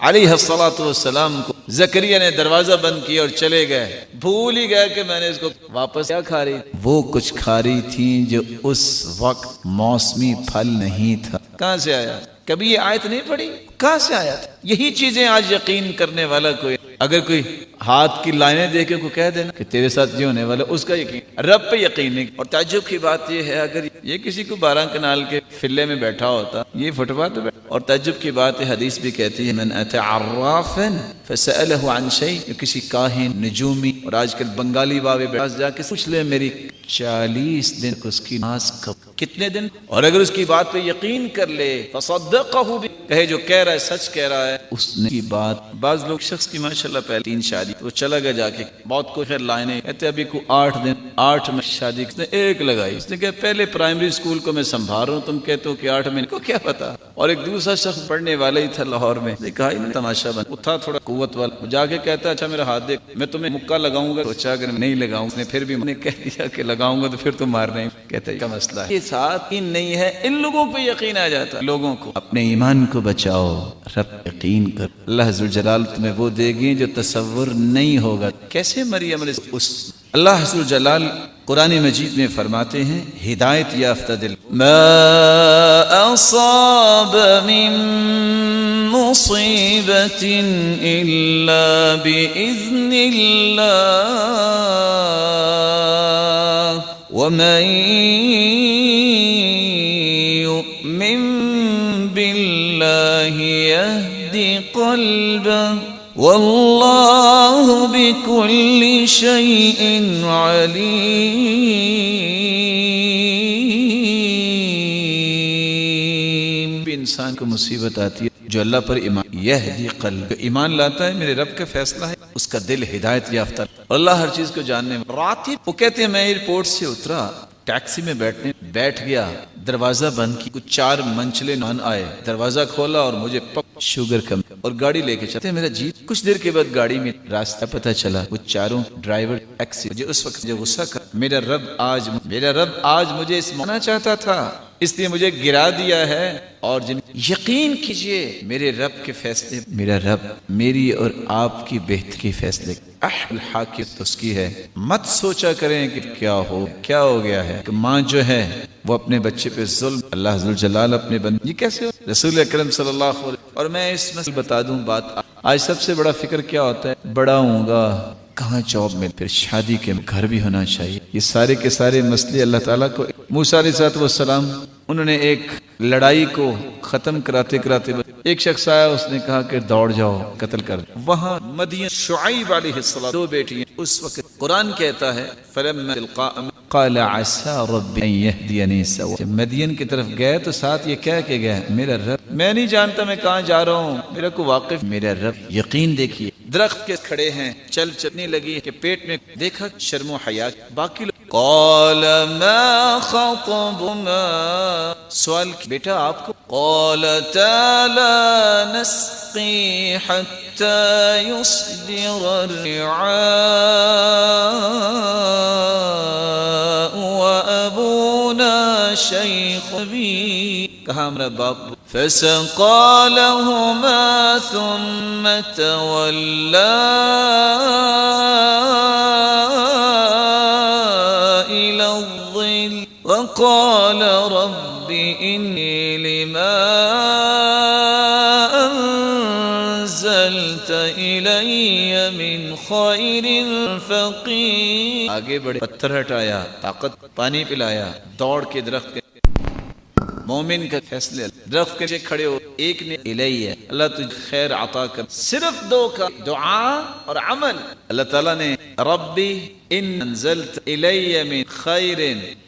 علیہ الصلاۃ والسلام کو زکریا نے دروازہ بند کیا اور چلے گئے، بھول ہی گئے کہ میں نے اس کو واپس کیا کھا رہی، وہ کچھ کھا رہی تھی جو اس وقت موسمی پھل نہیں تھا۔ کہاں سے آیا؟ کبھی یہ آیت نہیں پڑھی؟ کہاں سے آیا تھا؟ یہی چیزیں آج یقین کرنے والا کوئی، اگر کوئی ہاتھ کی لائنیں دیکھے کو کہہ دینا کہ تیرے ساتھ یہ ہونے والا، اس کا یقین، رب پہ یقین نہیں۔ اور تعجب کی بات یہ ہے، اگر یہ کسی کو 12 کنال کے فلے میں بیٹھا ہوتا، یہ فٹ پاتھ پہ بیٹھا۔ اور تعجب کی بات ہے، حدیث بھی کہتی ہے من اتى عرافا فسأله عن شيء، کسی کاہن، نجومی، اور آج کل بنگالی بابے پاس جا کے پوچھ لے میری 40 دن اس کی نماز کب، کتنے دن، اور اگر اس کی بات پہ یقین کر لے، فصدقه کہے جو کہہ رہا ہے سچ کہہ رہا ہے، اس نے کی بات۔ بعض لوگ شخص کی ماشاءاللہ پہلے 3 شادی، وہ چلا گیا جا کے بہت کو خیر لائنے، کہتے ابھی کو 8 دن، 8 میں شادی، اس نے 1 لگائی، اس نے کہا پہلے پرائمری اسکول کو میں سنبھال رہا ہوں، تم کہتے ہو کہ 8 مہینے کو کیا پتا۔ اور ایک دوسرا شخص پڑھنے والا ہی تھا لاہور میں، نے کہا تماشا بن، وہ تھا تھوڑا قوت والا، جا کے کہتا اچھا میرا ہاتھ دیکھ، میں تمہیں مکہ لگاؤں گا، سوچا اگر نہیں لگاؤں، اس نے پھر بھی میں نے کہہ دیا کہ لگاؤں گا تو پھر تم مار نہیں، کہتا ہے کیا مسئلہ ہے، یہ ساتھ ہی نہیں ہے، ان لوگوں پہ یقین آ جاتا ہے۔ لوگوں کو اپنے ایمان کو بچاؤ، رب یقین کر، اللہ ذوالجلال تمہیں وہ دے گی جو تصور نہیں ہوگا۔ کیسے مریم علیہ السلام، اللہ ذوالجلال قرآن مجید میں فرماتے ہیں ہدایت یافتہ دل، ما اصاب من مصیبت الا باذن اللہ ومن يؤمن بالله يهدي قلبه والله بكل شيء عليم۔ انسان کو مصیبت آتی ہے جو اللہ پر ایمان یہدی قلب ایمان لاتا ہے میرے رب کا فیصلہ ہے، اس کا دل ہدایت یافتہ، اللہ ہر چیز کو جاننے میں رات ہی وہ کہتے ہیں میں ایئرپورٹ سے اترا، ٹیکسی میں بیٹھ گیا، دروازہ بند کی، کچھ 4 منچلے نان آئے، دروازہ کھولا اور مجھے شوگر کم اور گاڑی لے کے چلتے میرا جی، کچھ دیر کے بعد گاڑی میں راستہ پتہ چلا، وہ چاروں ڈرائیور ٹیکسی، مجھے اس وقت جو غصہ کر میرا رب آج مجھے اس مانا چاہتا تھا اس لیے مجھے گرا دیا ہے، اور یقین کیجئے میرے رب کے فیصلے، میرا رب میری اور آپ کی بہتری فیصلے الحاکم اس کی ہے۔ مت سوچا کریں کہ کیا ہو گیا ہے کہ ماں جو ہے وہ اپنے بچے پہ ظلم، اللہ ذوالجلال اپنے بندے، یہ کیسے ہو؟ رسول اکرم صلی اللہ علیہ وسلم، اور میں اس مسئلے بتا دوں بات، آج سب سے بڑا فکر کیا ہوتا ہے، بڑا ہوں گا کہاں جاب میں، پھر شادی کے گھر بھی ہونا چاہیے، یہ سارے کے سارے مسئلے اللہ تعالیٰ کو۔ موسیٰ علیہ السلام انہوں نے ایک لڑائی کو ختم کراتے ایک شخص آیا، اس نے کہا کہ دوڑ جاؤ قتل کر دو، وہاں مدین شعیب علیہ السلام 2 بیٹیاں، اس وقت قرآن کہتا ہے فلما قال عسى رب ان يهديني سواء، جب مدین کی طرف گئے تو ساتھ یہ کہہ کے گئے میرا رب میں نہیں جانتا میں کہاں جا رہا ہوں، میرا کو واقف میرا رب، یقین دیکھیے درخت کے کھڑے ہیں، چلنے لگی کہ پیٹ میں دیکھا شرم و حیا، باقی لوگ قال ما خطبنا، سوال بیٹا آپ کو، قالتا لا نسقي حتى يصدر الرعاء وأبونا شيخ كبير، کہا ہمارا باپ، فسقى لهما ثم تولى إلى الظل وقال رب إني لما أنزلت إلي من خير فقير، آگے بڑھے، پتھر ہٹایا، طاقت پانی پلایا، دوڑ کے درخت کے مومن کا فیصلے، درخت کے کھڑے ہو، ایک نے الیہ اللہ تجھے خیر عطا کر، صرف 2 کا دعا اور عمل، اللہ تعالیٰ نے ربی ان انزلت الی من خیر،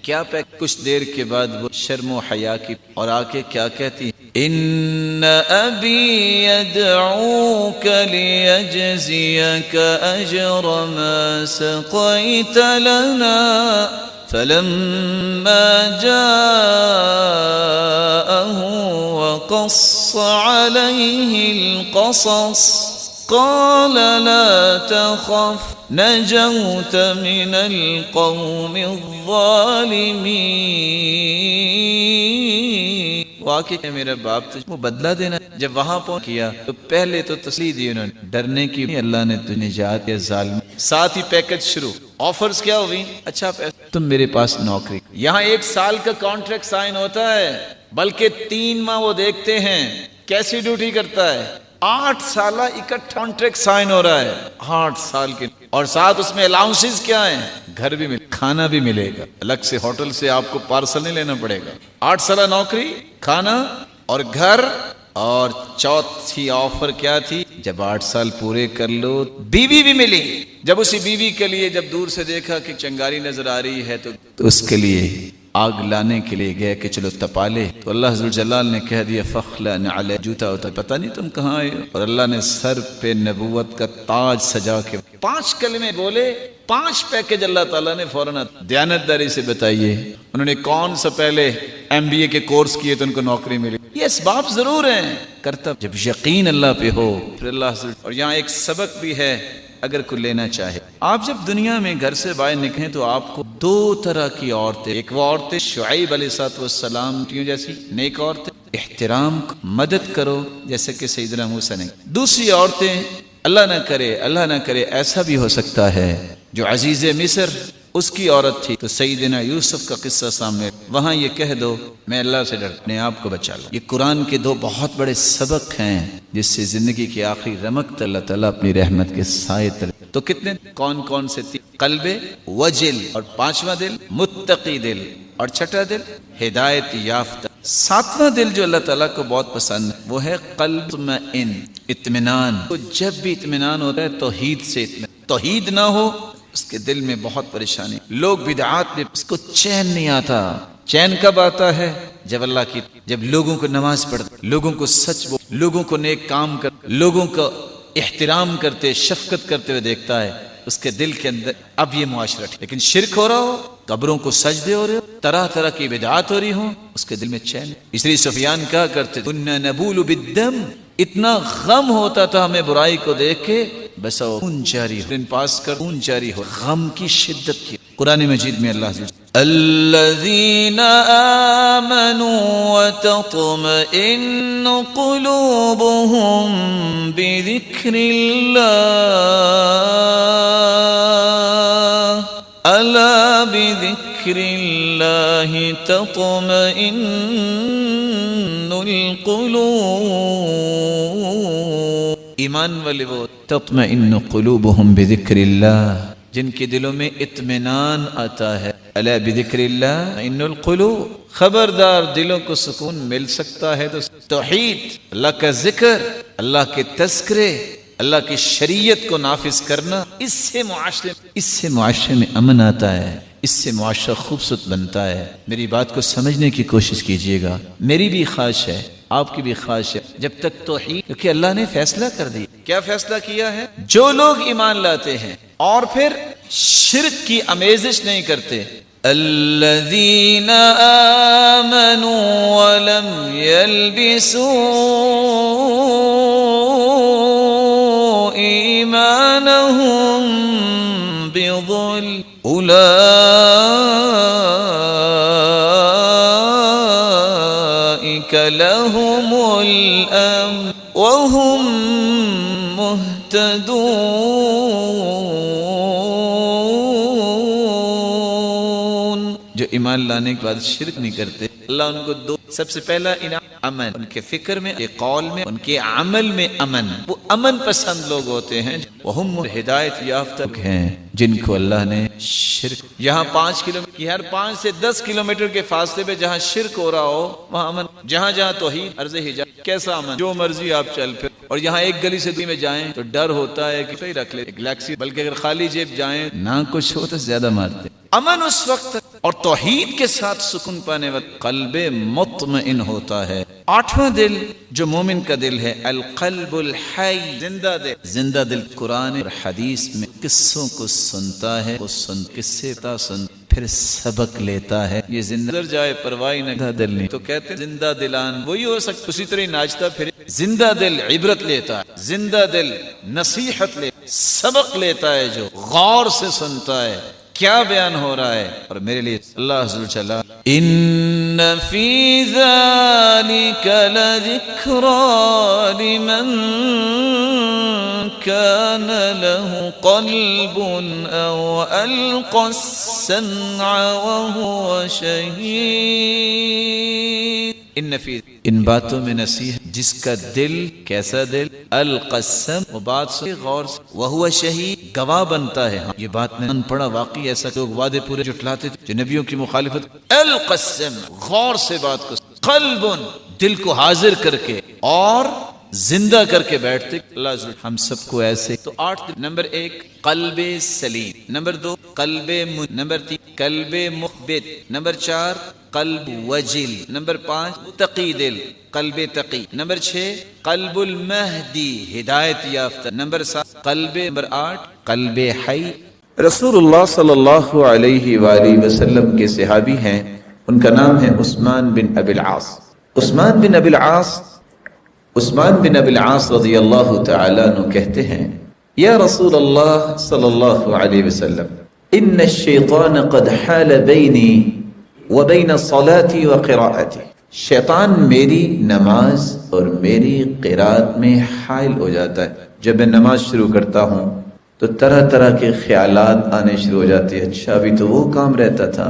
کیا پہ کچھ دیر کے بعد وہ شرم و حیا کی، اور آکے کیا کہتی ان ابی یدعوک لیجزیک اجر ما سقیت لنا، فلما جاءه وقص عليه القصص قال لا تخف نجوت من القوم الظالمين، واقعی میرا باپ تجھ وہ بدلہ دینا، جب وہاں پہنچ کیا تو پہلے تو تسلی دی انہوں نے، ڈرنے کی اللہ نے تجھے نجات یا ظالم، ساتھ ہی پیکج شروع، آفرز کیا ہوئی، اچھا تم میرے پاس نوکری، یہاں 1 سال کا کانٹریکٹ سائن ہوتا ہے، بلکہ 3 ماہ وہ دیکھتے ہیں کیسی ڈیوٹی کرتا ہے، 8 سالہ اکٹھا کانٹریکٹ سائن ہو رہا ہے، 8 سال کے، اور ساتھ اس میں الاؤنسز کیا ہیں، گھر بھی ملے، کھانا بھی ملے گا، الگ سے ہوٹل سے آپ کو پارسل نہیں لینا پڑے گا، 8 سالہ نوکری، کھانا اور گھر، اور چوتھی آفر کیا تھی، جب 8 سال پورے کر لو بیوی بھی ملی، جب اسی بیوی کے لیے جب دور سے دیکھا کہ چنگاری نظر آ رہی ہے تو اس کے لیے آگ لانے کے لیے گئے کہ چلو تپا لے، تو اللہ ذوالجلال نے کہہ دیا فخلع علی، جوتا ہوتا پتہ نہیں تم کہاں آئے ہو، اور اللہ نے سر پہ نبوت کا تاج سجا کے 5 کلمے بولے، 5 پیکج اللہ تعالیٰ نے فوراً دیانتداری سے بتائیے، انہوں نے کون سا پہلے MBA کے کورس کیے تو ان کو نوکری ملی، یہ اسباب ضرور ہیں، کرتا جب یقین اللہ پہ ہو پھر اللہ سے، اور یہاں ایک سبق بھی ہے اگر کوئی لینا چاہے، آپ جب دنیا میں گھر سے باہر نکلیں تو آپ کو 2 طرح کی عورتیں، ایک وہ عورتیں شعیب علیہ السلام جیسی نیک عورتیں، احترام مدد کرو جیسے کہ سیدنا موسیٰ نے، دوسری عورتیں اللہ نہ کرے ایسا بھی ہو سکتا ہے جو عزیز مصر اس کی عورت تھی تو سیدنا یوسف کا قصہ سامنے، وہاں یہ کہہ دو میں اللہ سے ڈر، اپنے آپ کو بچا لو، یہ قرآن کے 2 بہت بڑے سبق ہیں جس سے زندگی کی آخری رمق اللہ تعالیٰ اپنی رحمت کے سائے تلے، تو کتنے کون سے تھی، قلب وجل، اور 5واں دل متقی دل، اور 6واں دل ہدایت یافتہ، 7واں دل جو اللہ تعالیٰ کو بہت پسند ہے وہ ہے قلب مطمئن، اطمینان، تو جب بھی اطمینان ہوتا ہے توحید سے، توحید نہ ہو اس کے دل میں بہت پریشانی، لوگ بدعات میں اس کو چین نہیں آتا، چین کب آتا ہے جب جب لوگوں کو نماز پڑھتے، لوگوں کو سچ بول، لوگوں کو نیک کام کر، لوگوں کا احترام کرتے، شفقت کرتے ہوئے دیکھتا ہے، اس کے دل کے اندر اب یہ معاشرہ لیکن شرک ہو رہا ہو، قبروں کو سجدے ہو رہے ہو، طرح طرح کی بدعات ہو رہی ہوں، اس کے دل میں چین۔ اس لیے سفیان کہا کرتے کنا نبول بالدم، اتنا غم ہوتا تھا ہمیں برائی کو دیکھ کے، بس خون جاری ہو، پاس کر خون جاری ہو، غم کی شدت کی۔ قرآن مجید میں اللہ الذین آمنوا وتطمئن قلوبهم بذکر اللہ الا بذکر اللہ تطمئن القلوب، ایمان والے وہ تطمئن قلوبهم بذکر اللہ جن کے دلوں میں اطمینان آتا ہے، الا بذکر اللہ ان القلوب، خبردار دلوں کو سکون مل سکتا ہے تو توحید، اللہ کا ذکر، اللہ کے تذکرے، اللہ کی شریعت کو نافذ کرنا، اس سے معاشرے میں امن آتا ہے، اس سے معاشرہ خوبصورت بنتا ہے۔ میری بات کو سمجھنے کی کوشش کیجئے گا، میری بھی خواہش ہے، آپ کی بھی خواہش ہے، جب تک توحید، کیونکہ اللہ نے فیصلہ کر دیا۔ کیا فیصلہ کیا ہے؟ جو لوگ ایمان لاتے ہیں اور پھر شرک کی آمیزش نہیں کرتے، الذین آمنوا ولم يلبسوا ایمانهم بظلم اولئک لهم الامن وهم مهتدون۔ جو ایمان لانے کے بعد شرک نہیں کرتے، اللہ ان کو دو، سب سے پہلا انعام امن، ان کے فکر میں، ان کے قول میں، ان کے عمل میں امن، وہ امن پسند لوگ ہوتے ہیں، وہم ہدایت یافتہ ہیں جن کو اللہ نے شرک، یہاں 5 کلومیٹر کی ہر 5 سے 10 کلومیٹر کے فاصلے پہ جہاں شرک ہو رہا ہو وہاں امن، جہاں جہاں توحید، عرض حجاب، کیسا امن، جو مرضی آپ چل پھر، اور یہاں ایک گلی سے دوسری میں جائیں تو ڈر ہوتا ہے کہ کوئی رکھ لے گلیکسی، بلکہ اگر خالی جیب جائیں نہ کچھ ہو تو زیادہ مارتے۔ امن اس وقت اور توحید کے ساتھ سکون پانے وقت قلب مطمئن ہوتا ہے۔ 8واں دل جو مومن کا دل ہے، القلب الحی، زندہ دل۔ زندہ دل قرآن اور حدیث میں قصوں کو سنتا ہے، وہ قصے سن پھر سبق لیتا ہے۔ یہ زندہ جائے پرواہ نہ دل نہیں، تو کہتے ہیں زندہ دلان وہی ہو سکتا، اسی طرح ناچتا پھرے۔ زندہ دل عبرت لیتا ہے، زندہ دل نصیحت لیتا، سبق لیتا ہے، جو غور سے سنتا ہے کیا بیان ہو رہا ہے۔ اور میرے لیے اللہ عز و جل ان فی ذلک لذکری لمن کان له قلب او القى السمع وهو شہید۔ ان باتوں میں نصیحت، جس کا دل، کیسا دل، القسم، وہ بات سے غور سے، وہو شہید، گواہ بنتا ہے۔ یہ بات میں ان پڑھا، واقعی ایسا لوگ وعدے پورے جھٹلاتے تھے جو نبیوں کی مخالفت، القسم، غور سے بات کو، قلب، دل کو حاضر کر کے اور زندہ کر کے بیٹھتے۔ اللہ ہم سب کو ایسے تو 8 نمبر 1 قلب سلیم، نمبر 2 قلب نمبر 3 قلب مخبت، نمبر 4 قلب وجل، نمبر 5 تقی دل، قلب تقی، نمبر 6 قلب المہدی، ہدایت یافتہ، نمبر 7 قلب، نمبر 8 قلب حی۔ رسول اللہ صلی اللہ علیہ وآلہ وسلم کے صحابی ہیں، ان کا نام ہے عثمان بن ابی العاص۔ عثمان بن ابی العاص رضی اللہ تعالیٰ عنہ کہتے ہیں، یا رسول اللہ صلی اللہ علیہ وسلم، ان الشیطان قد حال بینی وبین صلاتی وقراءتی، شیطان میری نماز اور میری قرات میں حائل ہو جاتا ہے۔ جب میں نماز شروع کرتا ہوں تو طرح طرح کے خیالات آنے شروع ہو جاتے ہیں، اچھا ابھی تو وہ کام رہتا تھا،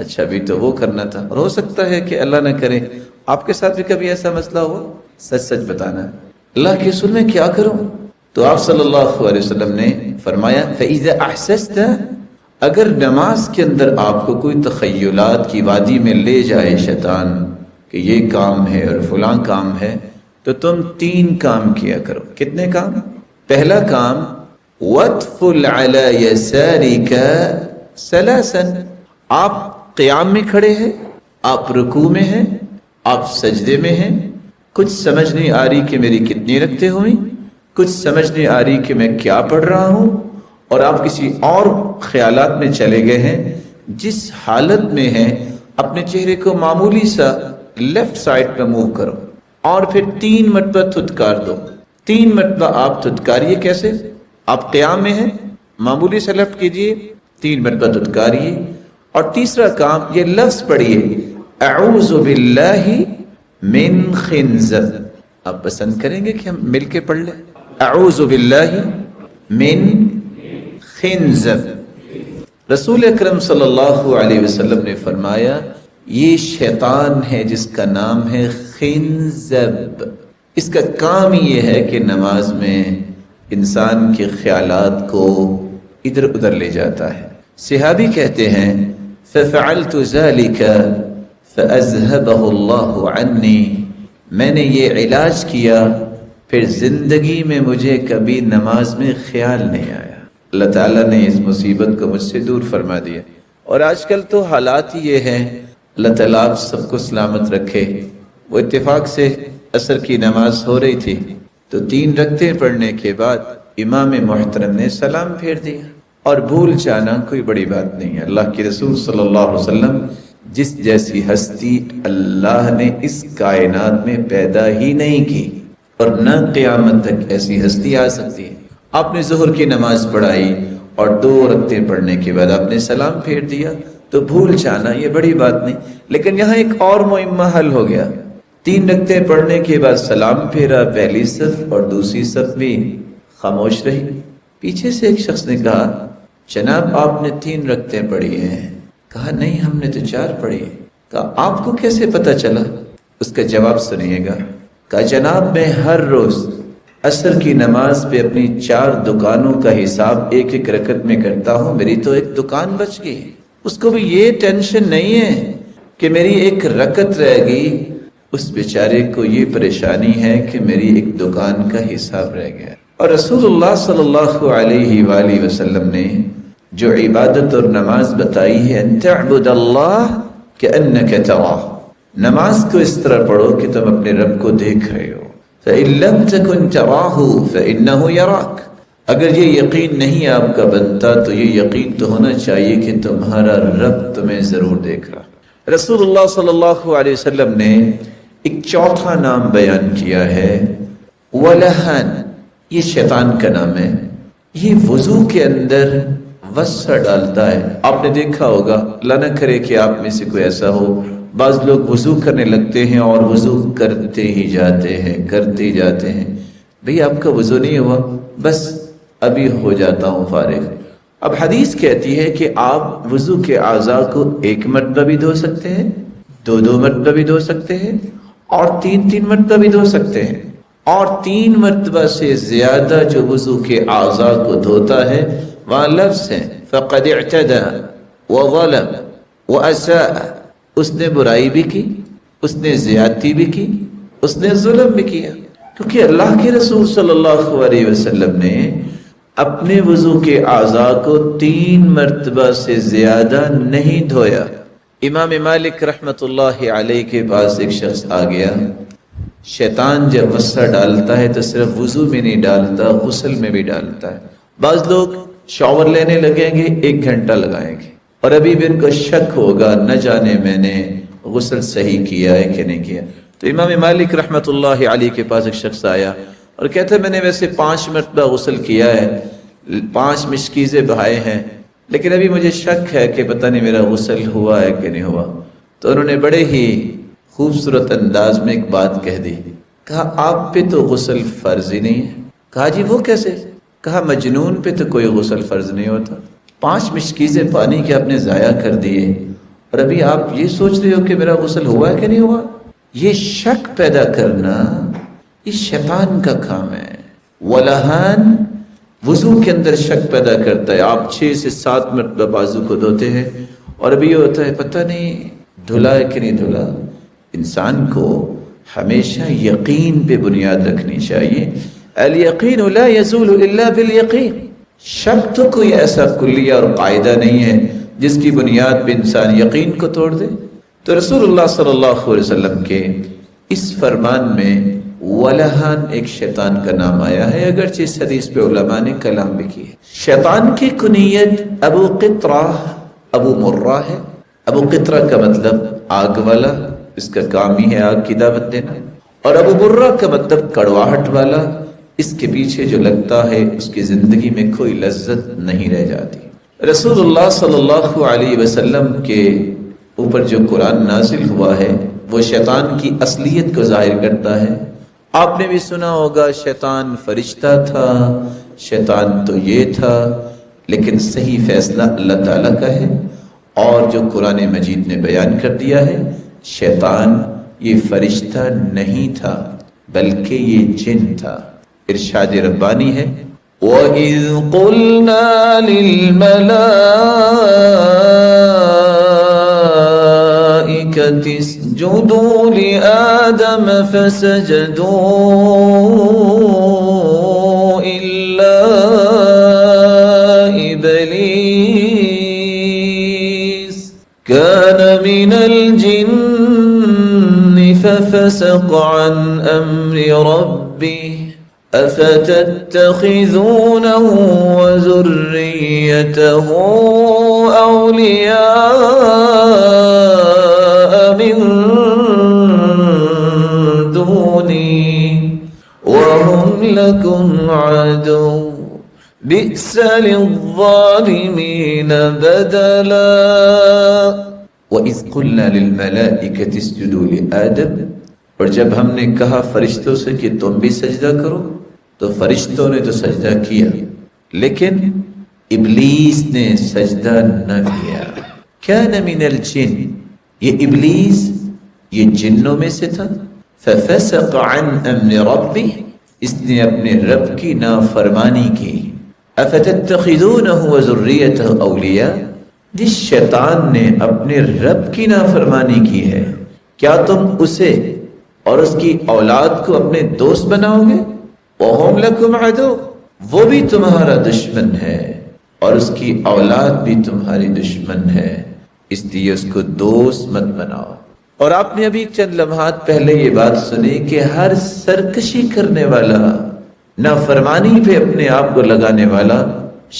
اچھا ابھی تو وہ کرنا تھا۔ اور ہو سکتا ہے کہ اللہ نہ کرے آپ کے ساتھ بھی کبھی ایسا مسئلہ ہو، سچ بتانا ہے، اللہ کے رسول میں کیا کروں؟ تو آپ صلی اللہ علیہ وسلم نے فرمایا فَإِذَا أَحْسَسْتَ، اگر نماز کے اندر آپ کو کوئی تخیلات کی وادی میں لے جائے شیطان کہ یہ کام ہے اور فلاں کام ہے، تو تم 3 کام کیا کرو۔ کتنے کام؟ پہلا کام وَادْخُلْ عَلَى يَسَارِكَ ثَلَاثًا، آپ قیام میں کھڑے ہیں، آپ رکوع میں ہیں، آپ سجدے میں ہیں، کچھ سمجھ نہیں آ رہی کہ میری کتنی رکعتیں ہوئیں، کچھ سمجھ نہیں آ رہی کہ میں کیا پڑھ رہا ہوں، اور آپ کسی اور خیالات میں چلے گئے ہیں، جس حالت میں ہیں اپنے چہرے کو معمولی سا لیفٹ سائڈ پہ موو کرو اور پھر 3 مرتبہ تھتکار دو. 3 مرتبہ آپ تھتکاریے. کیسے؟ آپ قیام میں ہیں، معمولی سے لیفٹ کیجئے، 3 مرتبہ تھتکاریے، اور تیسرا کام یہ لفظ پڑھیے، اعوذ باللہ من خنزب. آپ پسند کریں گے کہ ہم مل کے پڑھ لیں؟ اعوذ باللہ من خنزب. رسول اکرم صلی اللہ علیہ وسلم نے فرمایا یہ شیطان ہے جس کا نام ہے خنزب. اس کا کام ہی یہ ہے کہ نماز میں انسان کے خیالات کو ادھر ادھر لے جاتا ہے. صحابی کہتے ہیں فَفَعَلْتُ ذَلِكَ فَأَذْهَبَهُ اللَّهُ عَنِّي. میں نے یہ علاج کیا، پھر زندگی میں مجھے کبھی نماز میں خیال نہیں آیا. اللہ تعالیٰ نے اس مصیبت کو مجھ سے دور فرما دیا. اور آج کل تو حالات ہی یہ ہیں، اللہ تعالیٰ آپ سب کو سلامت رکھے. وہ اتفاق سے عصر کی نماز ہو رہی تھی تو 3 رکعتیں پڑھنے کے بعد امام محترم نے سلام پھیر دیا، اور بھول جانا کوئی بڑی بات نہیں ہے. اللہ کے رسول صلی اللہ علیہ وسلم جس جیسی ہستی اللہ نے اس کائنات میں پیدا ہی نہیں کی، اور نہ قیامت تک ایسی ہستی آ سکتی ہے. آپ نے ظہر کی نماز پڑھائی اور 2 رکعتیں پڑھنے کے بعد آپ نے سلام پھیر دیا تو بھول جانا یہ بڑی بات نہیں. لیکن یہاں ایک اور معمہ حل ہو گیا. 3 رکعتیں پڑھنے کے بعد سلام پھیرا، پہلی صف اور دوسری صف بھی خاموش رہی. پیچھے سے ایک شخص نے کہا جناب آپ نے 3 رکعتیں پڑھی ہیں. کہا نہیں ہم نے تو 4 پڑھی ہیں. کہا آپ کو کیسے پتا چلا؟ اس کا جواب سنیے گا. کہا جناب میں ہر روز عصر کی نماز پہ اپنی 4 دکانوں کا حساب 1 رکعت میں کرتا ہوں. میری تو ایک دکان بچ گئی. اس کو بھی یہ ٹینشن نہیں ہے کہ میری 1 رکعت رہ گئی، اس بیچارے کو یہ پریشانی ہے کہ میری ایک دکان کا حساب رہ گیا. اور رسول اللہ صلی اللہ علیہ وآلہ وسلم نے جو عبادت اور نماز بتائی ہے، ان تعبد اللہ کأنک تراہ. نماز کو اس طرح پڑھو کہ تم اپنے رب کو دیکھ رہے ہو. فإن لم تكن تراه فإنه يراك. اگر یہ یقین نہیں آپ کا بنتا تو یہ یقین تو ہونا چاہیے کہ تمہارا رب تمہیں ضرور دیکھ رہا. رسول اللہ صلی اللہ علیہ وسلم نے ایک چوتھا نام بیان کیا ہے، ولہن. یہ شیطان کا نام ہے. یہ وضو کے اندر وسع ڈالتا ہے. آپ نے دیکھا ہوگا، اللہ نہ کرے کہ آپ میں سے کوئی ایسا ہو، بعض لوگ وضو کرنے لگتے ہیں اور وضو کرتے ہی جاتے ہیں. بھئی آپ کا وضو نہیں ہوا، بس ابھی ہو جاتا ہوں فارغ. اب حدیث کہتی ہے کہ آپ وضو کے اعضاء کو 1 مرتبہ بھی دھو سکتے ہیں، 2 مرتبہ بھی دھو سکتے ہیں، اور 3 مرتبہ بھی دھو سکتے ہیں. اور 3 مرتبہ سے زیادہ جو وضو کے اعضاء کو دھوتا ہے وہاں لفظ ہے فقد اعتدى وظلم واساء. اس نے برائی بھی کی، اس نے زیادتی بھی کی، اس نے ظلم بھی کیا. کیونکہ اللہ کے رسول صلی اللہ علیہ وسلم نے اپنے وضو کے اعضاء کو 3 مرتبہ سے زیادہ نہیں دھویا. امام مالک رحمت اللہ علیہ کے پاس ایک شخص آ گیا. شیطان جب وسع ڈالتا ہے تو صرف وضو میں نہیں ڈالتا، غسل میں بھی ڈالتا ہے. بعض لوگ شاور لینے لگیں گے 1 گھنٹہ لگائیں گے، اور ابھی بھی ان کو شک ہوگا نہ جانے میں نے غسل صحیح کیا ہے کہ نہیں کیا. تو امام مالک رحمت اللہ علیہ کے پاس ایک شخص آیا اور کہتا ہے میں نے ویسے 5 مرتبہ غسل کیا ہے، 5 مشکیزیں بہائے ہیں، لیکن ابھی مجھے شک ہے کہ پتہ نہیں میرا غسل ہوا ہے کہ نہیں ہوا. تو انہوں نے بڑے ہی خوبصورت انداز میں ایک بات کہہ دی. کہا آپ پہ تو غسل فرض ہی نہیں ہے. کہا جی وہ کیسے؟ کہا مجنون پہ تو کوئی غسل فرض نہیں ہوتا. 5 مشکیزیں پانی کے آپ نے ضائع کر دیے اور ابھی آپ یہ سوچ رہے ہو کہ میرا غسل ہوا ہے کہ نہیں ہوا. یہ شک پیدا کرنا یہ شیطان کا کام ہے. ولہان وضو کے اندر شک پیدا کرتا ہے. آپ 6 سے 7 مرتبہ بازو کو دھوتے ہیں اور ابھی یہ ہوتا ہے پتہ نہیں دھلا ہے کہ نہیں دھلا. انسان کو ہمیشہ یقین پہ بنیاد رکھنی چاہیے. الیقین لا یزول الا بالیقین. شک تو کوئی ایسا کلیہ اور قاعدہ نہیں ہے جس کی بنیاد پہ انسان یقین کو توڑ دے. تو رسول اللہ صلی اللہ علیہ وسلم کے اس فرمان میں ولہان ایک شیطان کا نام آیا ہے، اگرچہ اس حدیث پہ علماء نے کلام بھی کی ہے۔ شیطان کی کنیت ابو قطرہ ابو مرہ ہے۔ ابو قطرہ کا مطلب آگ والا، اس کا کام ہی ہے آگ کی دعوت دینا، اور ابو مرہ کا مطلب کڑواہٹ والا، اس کے پیچھے جو لگتا ہے اس کی زندگی میں کوئی لذت نہیں رہ جاتی۔ رسول اللہ صلی اللہ علیہ وسلم کے اوپر جو قرآن نازل ہوا ہے وہ شیطان کی اصلیت کو ظاہر کرتا ہے۔ آپ نے بھی سنا ہوگا شیطان فرشتہ تھا، شیطان تو یہ تھا، لیکن صحیح فیصلہ اللہ تعالیٰ کا ہے، اور جو قرآن مجید نے بیان کر دیا ہے شیطان یہ فرشتہ نہیں تھا بلکہ یہ جن تھا۔ ارشاد ربانی ہے وَإِذْ قُلْنَا لِلْمَلَائِكَةِ اسْجُدُوا لِآدَمَ فَسَجَدُوا إِلَّا إِبْلِيسَ كَانَ مِنَ الْجِنِّ فَفَسَقَ عَنْ أَمْرِ رَبِّهِ أفتتخذونه وذريته أولياء من دوني وهم لكم عدو بئس للظالمين بدلا وإذ قلنا للملائكة اسجدوا لآدم، اور جب ہم نے کہا فرشتوں سے کہ تم بھی سجدہ کرو تو فرشتوں نے تو سجدہ کیا، لیکن ابلیس نے سجدہ نہ کیا۔ کان من الجن، یہ ابلیس یہ جنوں میں سے تھا۔ ففسق عن امر ربہ، اس نے اپنے رب کی نافرمانی کی۔ افتتخذونہ وذریتہ اولیاء، جس شیطان نے اپنے رب کی نافرمانی کی ہے کیا تم اسے اور اس کی اولاد کو اپنے دوست بناؤ گے؟ وَهُمْ لَكُمْ عَدُوٌّ، وہ بھی تمہارا دشمن ہے اور اس کی اولاد بھی تمہاری دشمن ہے، اس لیے اس کو دوست مت بناؤ۔ اور آپ نے ابھی چند لمحات پہلے یہ بات سنی کہ ہر سرکشی کرنے والا، نافرمانی پہ اپنے آپ کو لگانے والا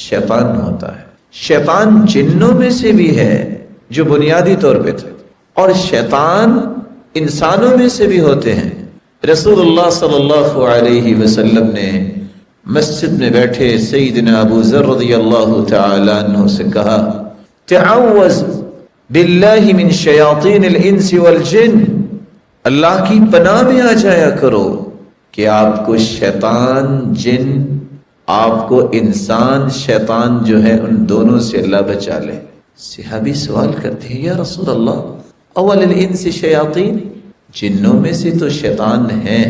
شیطان ہوتا ہے۔ شیطان جنوں میں سے بھی ہے جو بنیادی طور پہ تھا، اور شیطان انسانوں میں سے بھی ہوتے ہیں۔ رسول اللہ صلی اللہ علیہ وسلم نے مسجد میں بیٹھے سیدنا ابو ذر رضی اللہ تعالی عنہ سے کہا تعوذ باللہ من شیاطین الانس والجن، اللہ کی پناہ میں آ جایا کرو کہ آپ کو شیطان جن، آپ کو انسان شیطان جو ہے ان دونوں سے اللہ بچا لے۔ صحابی سوال کرتے ہیں یا رسول اللہ اول الانس شیاطین، جنوں میں سے تو شیطان ہیں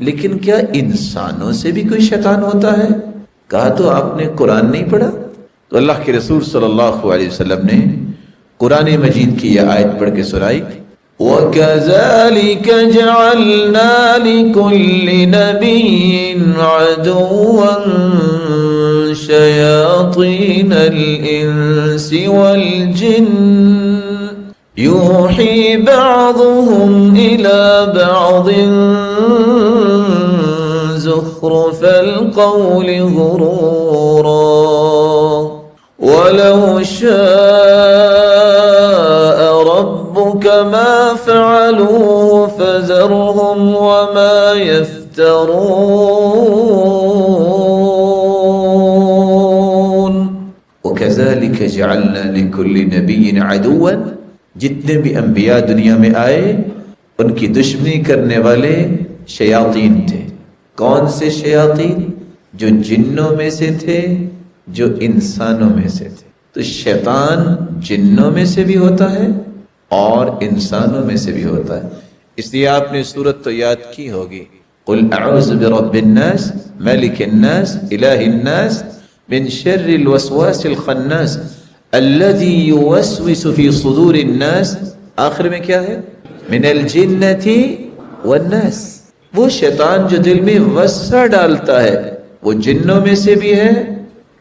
لیکن کیا انسانوں سے بھی کوئی شیطان ہوتا ہے؟ کہا تو آپ نے قرآن نہیں پڑھا؟ تو اللہ کے رسول صلی اللہ علیہ وسلم نے قرآن مجید کی یہ آیت پڑھ کے سنائی وَكَذَلِكَ جَعَلْنَا لِكُلِّ نَبِيٍّ عَدُوًّا شَيَاطِينَ الْإِنسِ وَالْجِنِّ يُوحِي بَعْضُهُمْ إِلَى بَعْضٍ زُخْرُفَ الْقَوْلِ غُرُورًا وَلَوْ شَاءَ رَبُّكَ مَا فَعَلُوهُ فَذَرْهُمْ وَمَا يَفْتَرُونَ وَكَذَلِكَ جَعَلْنَا لِكُلِّ نَبِيٍّ عَدُوًّا، جتنے بھی انبیاء دنیا میں آئے ان کی دشمنی کرنے والے شیاطین تھے۔ کون سے شیاطین؟ جو جنوں میں سے تھے، جو انسانوں میں سے تھے۔ تو شیطان جنوں میں سے بھی ہوتا ہے اور انسانوں میں سے بھی ہوتا ہے، اس لیے آپ نے سورت تو یاد کی ہوگی قل اعوذ برب الناس ملک الناس الہ الناس من شر الوسواس الخناس الذي يوسوس في صدور الناس، آخر میں کیا ہے؟ من الجنة والناس، وہ شیطان جو دل میں وسوسہ ڈالتا ہے وہ جنوں میں سے بھی ہے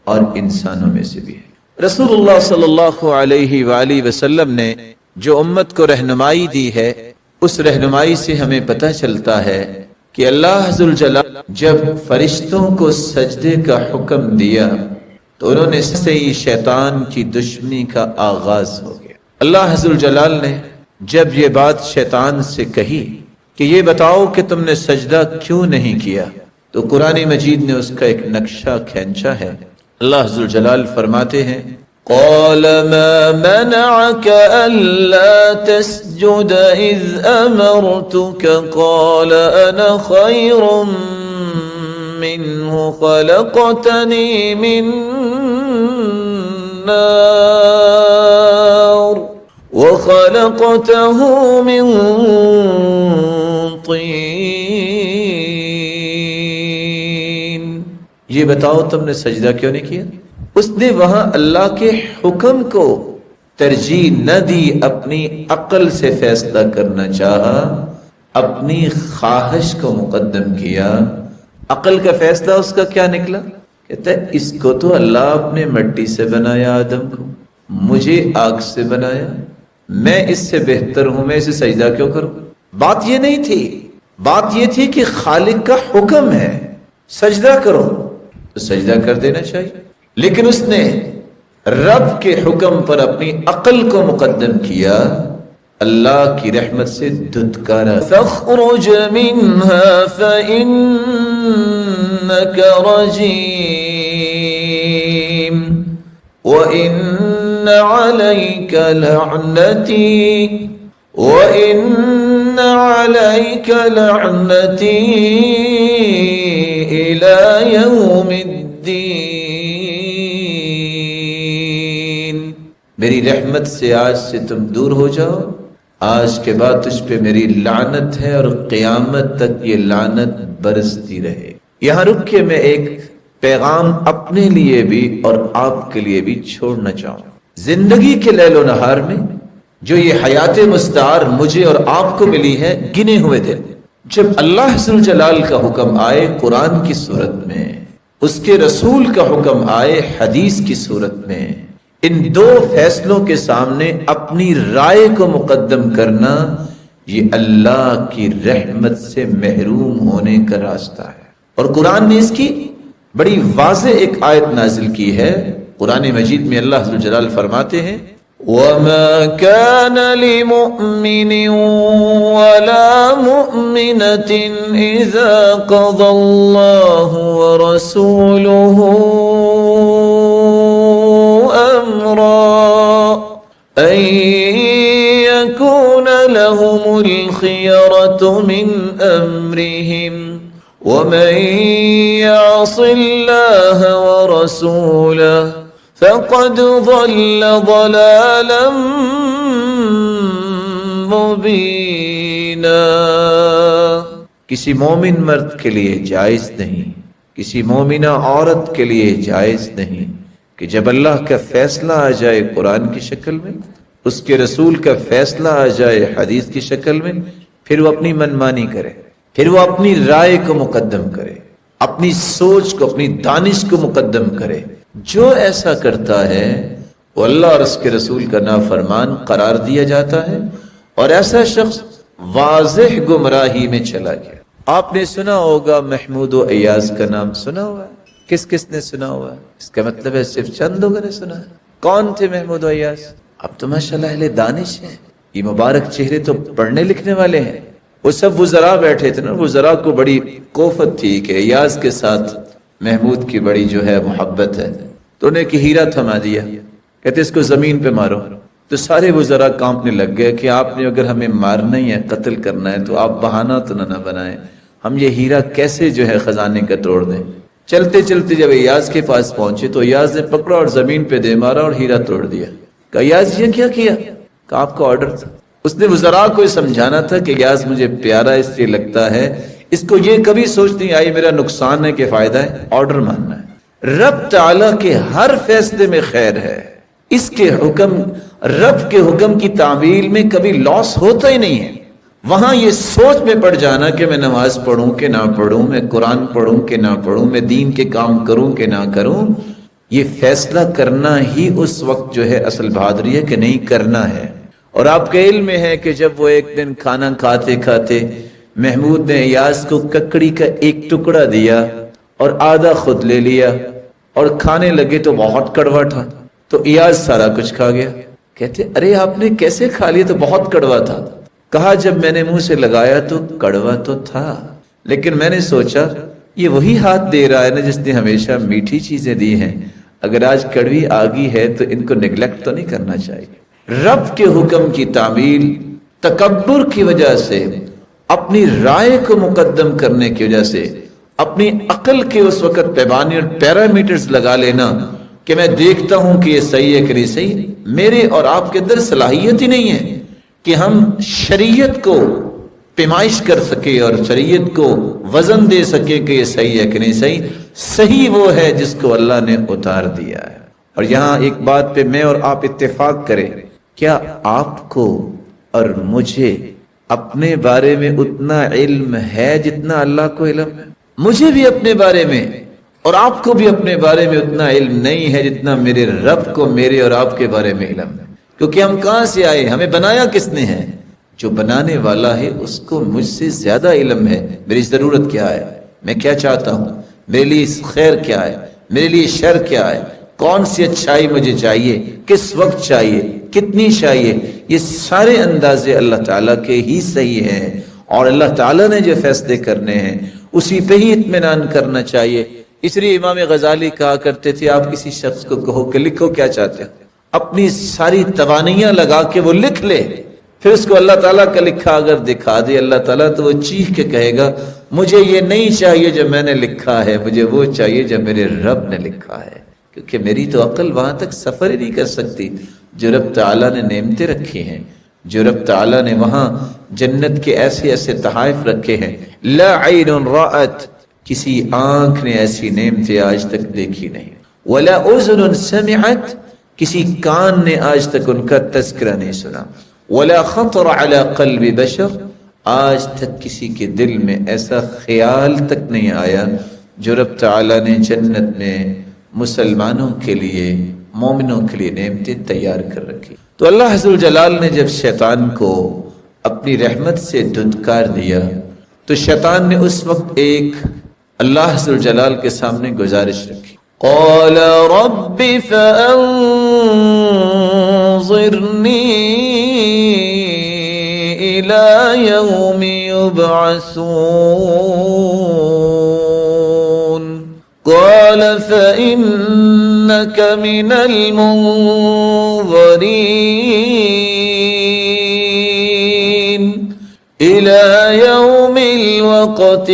اور انسانوں میں سے بھی ہے۔ رسول اللہ صلی اللہ علیہ وآلہ وسلم نے جو امت کو رہنمائی دی ہے، اس رہنمائی سے ہمیں پتہ چلتا ہے کہ اللہ ذوالجلال جب فرشتوں کو سجدے کا حکم دیا تو انہوں نے سے ہی شیطان کی دشمنی کا آغاز ہو گیا۔ اللہ ذوالجلال نے جب یہ بات شیطان سے کہی کہ یہ بتاؤ کہ تم نے سجدہ کیوں نہیں کیا، تو قرآن مجید نے اس کا ایک نقشہ کھینچا ہے۔ اللہ ذوالجلال فرماتے ہیں قال ما منعك ألا تسجد إذ أمرتك قال أنا خير منه خلقتني من نار وخلقته من طين۔ یہ بتاؤ تم نے سجدہ کیوں نہیں کیا؟ اس نے وہاں اللہ کے حکم کو ترجیح نہ دی، اپنی عقل سے فیصلہ کرنا چاہا، اپنی خواہش کو مقدم کیا۔ عقل کا فیصلہ اس کا کیا نکلا؟ کہتا ہے اس کو تو اللہ اپنے مٹی سے بنایا، آدم کو مجھے آگ سے بنایا، میں اس سے بہتر ہوں، میں اسے سجدہ کیوں کروں؟ بات یہ نہیں تھی، بات یہ تھی کہ خالق کا حکم ہے سجدہ کرو تو سجدہ کر دینا چاہیے، لیکن اس نے رب کے حکم پر اپنی عقل کو مقدم کیا، اللہ کی رحمت سے دھتکارا۔ فاخرج منها فإنك رجيم وإن عليك لعنتي إلى يوم الدين۔ میری رحمت سے آج سے تم دور ہو جاؤ، آج کے بعد تجھ پہ میری لعنت ہے اور قیامت تک یہ لعنت برستی رہے۔ یہاں رک کے میں ایک پیغام اپنے لیے بھی اور آپ کے لیے بھی چھوڑنا چاہوں۔ زندگی کے لیل و نہار میں جو یہ حیات مستعار مجھے اور آپ کو ملی ہے، گنے ہوئے دن، جب اللہ ذوالجلال کا حکم آئے قرآن کی صورت میں، اس کے رسول کا حکم آئے حدیث کی صورت میں، ان دو فیصلوں کے سامنے اپنی رائے کو مقدم کرنا یہ اللہ کی رحمت سے محروم ہونے کا راستہ ہے۔ اور قرآن نے اس کی بڑی واضح ایک آیت نازل کی ہے۔ قرآن مجید میں اللہ ذوالجلال فرماتے ہیں وَمَا كَانَ لِمُؤْمِنٍ وَلَا مُؤْمِنَةٍ إِذَا قَضَى اللَّهُ وَرَسُولُهُ أَمْرًا أَن يَكُونَ لَهُمُ الْخِيَرَةُ مِنْ أَمْرِهِمْ وَمَن يَعْصِ اللَّهَ وَرَسُولَهُ فَقَدْ ضَلَّ ضَلَالًا مُبِينًا۔ کسی مومن مرد کے لیے جائز نہیں، کسی مومنہ عورت کے لیے جائز نہیں کہ جب اللہ کا فیصلہ آ جائے قرآن کی شکل میں، اس کے رسول کا فیصلہ آ جائے حدیث کی شکل میں، پھر وہ اپنی منمانی کرے، پھر وہ اپنی رائے کو مقدم کرے، اپنی سوچ کو، اپنی دانش کو مقدم کرے۔ جو ایسا کرتا ہے وہ اللہ اور اس کے رسول کا نافرمان قرار دیا جاتا ہے، اور ایسا شخص واضح گمراہی میں چلا گیا۔ آپ نے سنا ہوگا محمود و ایاز کا نام سنا ہوا ہے؟ کس کس نے سنا ہوا ہے؟ اس کا مطلب ہے صرف چند لوگوں نے سنا ہے۔ کون تھے محمود و ایاز؟ اب تو ماشاءاللہ اہل دانش ہیں، یہ مبارک چہرے تو پڑھنے لکھنے والے ہیں۔ وہ سب وزراء بیٹھے تھے نا، وزراء کو بڑی کوفت تھی کہ ایاز کے ساتھ محمود کی بڑی جو ہے محبت ہے، تو انہیں کہ ہیرا تھما دیا، کہتے اس کو زمین پہ مارو۔ تو سارے وزراء کانپنے لگ گئے کہ آپ نے اگر ہمیں مارنا ہی ہے، قتل کرنا ہے، تو آپ بہانہ تو نہ بنائیں، ہم یہ ہیرا کیسے جو ہے خزانے کا توڑ دیں۔ چلتے چلتے جب ایاز کے پاس پہنچے تو ایاز نے پکڑا اور زمین پہ دے مارا اور ہیرا توڑ دیا۔ کہا ایاز یہ کیا کیا؟ کہا آپ کا آرڈر تھا۔ اس نے وزراء کو یہ سمجھانا تھا کہ ایاز مجھے پیارا اس لیے لگتا ہے، اس کو یہ کبھی سوچ نہیں آئی میرا نقصان ہے کہ فائدہ ہے، آرڈر ماننا ہے۔ رب تعالیٰ کے ہر فیصلے میں خیر ہے، اس کے حکم، رب کے حکم کی تعمیل میں کبھی لاس ہوتا ہی نہیں ہے۔ وہاں یہ سوچ میں پڑ جانا کہ میں نماز پڑھوں کہ نہ پڑھوں، میں قرآن پڑھوں کہ نہ پڑھوں، میں دین کے کام کروں کہ نہ کروں، یہ فیصلہ کرنا ہی اس وقت جو ہے اصل بہادری ہے کہ نہیں کرنا ہے۔ اور آپ کے علم میں ہے کہ جب وہ ایک دن کھانا کھاتے کھاتے محمود نے ایاز کو ککڑی کا ایک ٹکڑا دیا اور آدھا خود لے لیا اور کھانے لگے تو بہت کڑوا تھا، تو ایاز سارا کچھ کھا گیا۔ کہتے ارے آپ نے کیسے کھا لیا؟ تو بہت کڑوا تھا۔ کہا جب میں نے منہ سے لگایا تو کڑوا تو تھا، لیکن میں نے سوچا یہ وہی ہاتھ دے رہا ہے نا جس نے ہمیشہ میٹھی چیزیں دی ہیں، اگر آج کڑوی آ گئی ہے تو ان کو نیگلیکٹ تو نہیں کرنا چاہیے۔ رب کے حکم کی تعمیل تکبر کی وجہ سے، اپنی رائے کو مقدم کرنے کی وجہ سے، اپنی عقل کے اس وقت پیمانے اور پیرامیٹرز لگا لینا کہ میں دیکھتا ہوں کہ یہ صحیح ہے کہ نہیں صحیح، میرے اور آپ کے اندر صلاحیت ہی نہیں ہے کہ ہم شریعت کو پیمائش کر سکے اور شریعت کو وزن دے سکے کہ یہ صحیح ہے کہ نہیں صحیح۔ صحیح وہ ہے جس کو اللہ نے اتار دیا ہے۔ اور یہاں ایک بات پہ میں اور آپ اتفاق کریں، کیا آپ کو اور مجھے اپنے بارے میں اتنا علم ہے جتنا اللہ کو علم ہے؟ مجھے بھی اپنے بارے میں اور آپ کو بھی اپنے بارے میں اتنا علم نہیں ہے جتنا میرے رب کو میرے اور آپ کے بارے میں علم ہے، کیونکہ ہم کہاں سے آئے، ہمیں بنایا کس نے ہے؟ جو بنانے والا ہے اس کو مجھ سے زیادہ علم ہے، میری ضرورت کیا ہے، میں کیا چاہتا ہوں، میرے لیے خیر کیا ہے، میرے لیے شر کیا ہے، کون سی اچھائی مجھے چاہیے، کس وقت چاہیے، کتنی چاہیے، یہ سارے اندازے اللہ تعالیٰ کے ہی صحیح ہیں، اور اللہ تعالیٰ نے جو فیصلے کرنے ہیں اسی پہ ہی اطمینان کرنا چاہیے۔ اس لیے امام غزالی کہا کرتے تھے آپ کسی شخص کو کہو کہ لکھو کیا چاہتے ہیں، اپنی ساری توانیاں لگا کے وہ لکھ لے، پھر اس کو اللہ تعالیٰ کا لکھا اگر دکھا دے اللہ تعالیٰ تو وہ چیخ کے کہے گا مجھے یہ نہیں چاہیے جو میں نے لکھا ہے، مجھے وہ چاہیے جو میرے رب نے لکھا ہے، کیونکہ میری تو عقل وہاں تک سفر ہی نہیں کر سکتی جو رب تعالیٰ نے نعمتیں رکھی ہیں، جو رب تعالیٰ نے وہاں جنت کے ایسے ایسے تحائف رکھے ہیں۔ لا عین رأت، کسی آنکھ نے ایسی نعمتیں آج تک دیکھی نہیں، ولا اذن سمعت، کسی کان نے آج تک ان کا تذکرہ نہیں سنا، ولا خطر على قلب بشر، آج تک کسی کے دل میں ایسا خیال تک نہیں آیا جو رب تعالیٰ نے جنت میں مسلمانوں کے لیے، مومنوں کے لیے نعمتیں تیار کر رکھی۔ تو اللہ عز و جلال نے جب شیطان کو اپنی رحمت سے دھتکار دیا تو شیطان نے اس وقت ایک اللہ عز و جلال کے سامنے گزارش رکھی، قال رب فانظرنی الى یوم یبعثون قال فإنك من المنظرين إلى يوم الوقت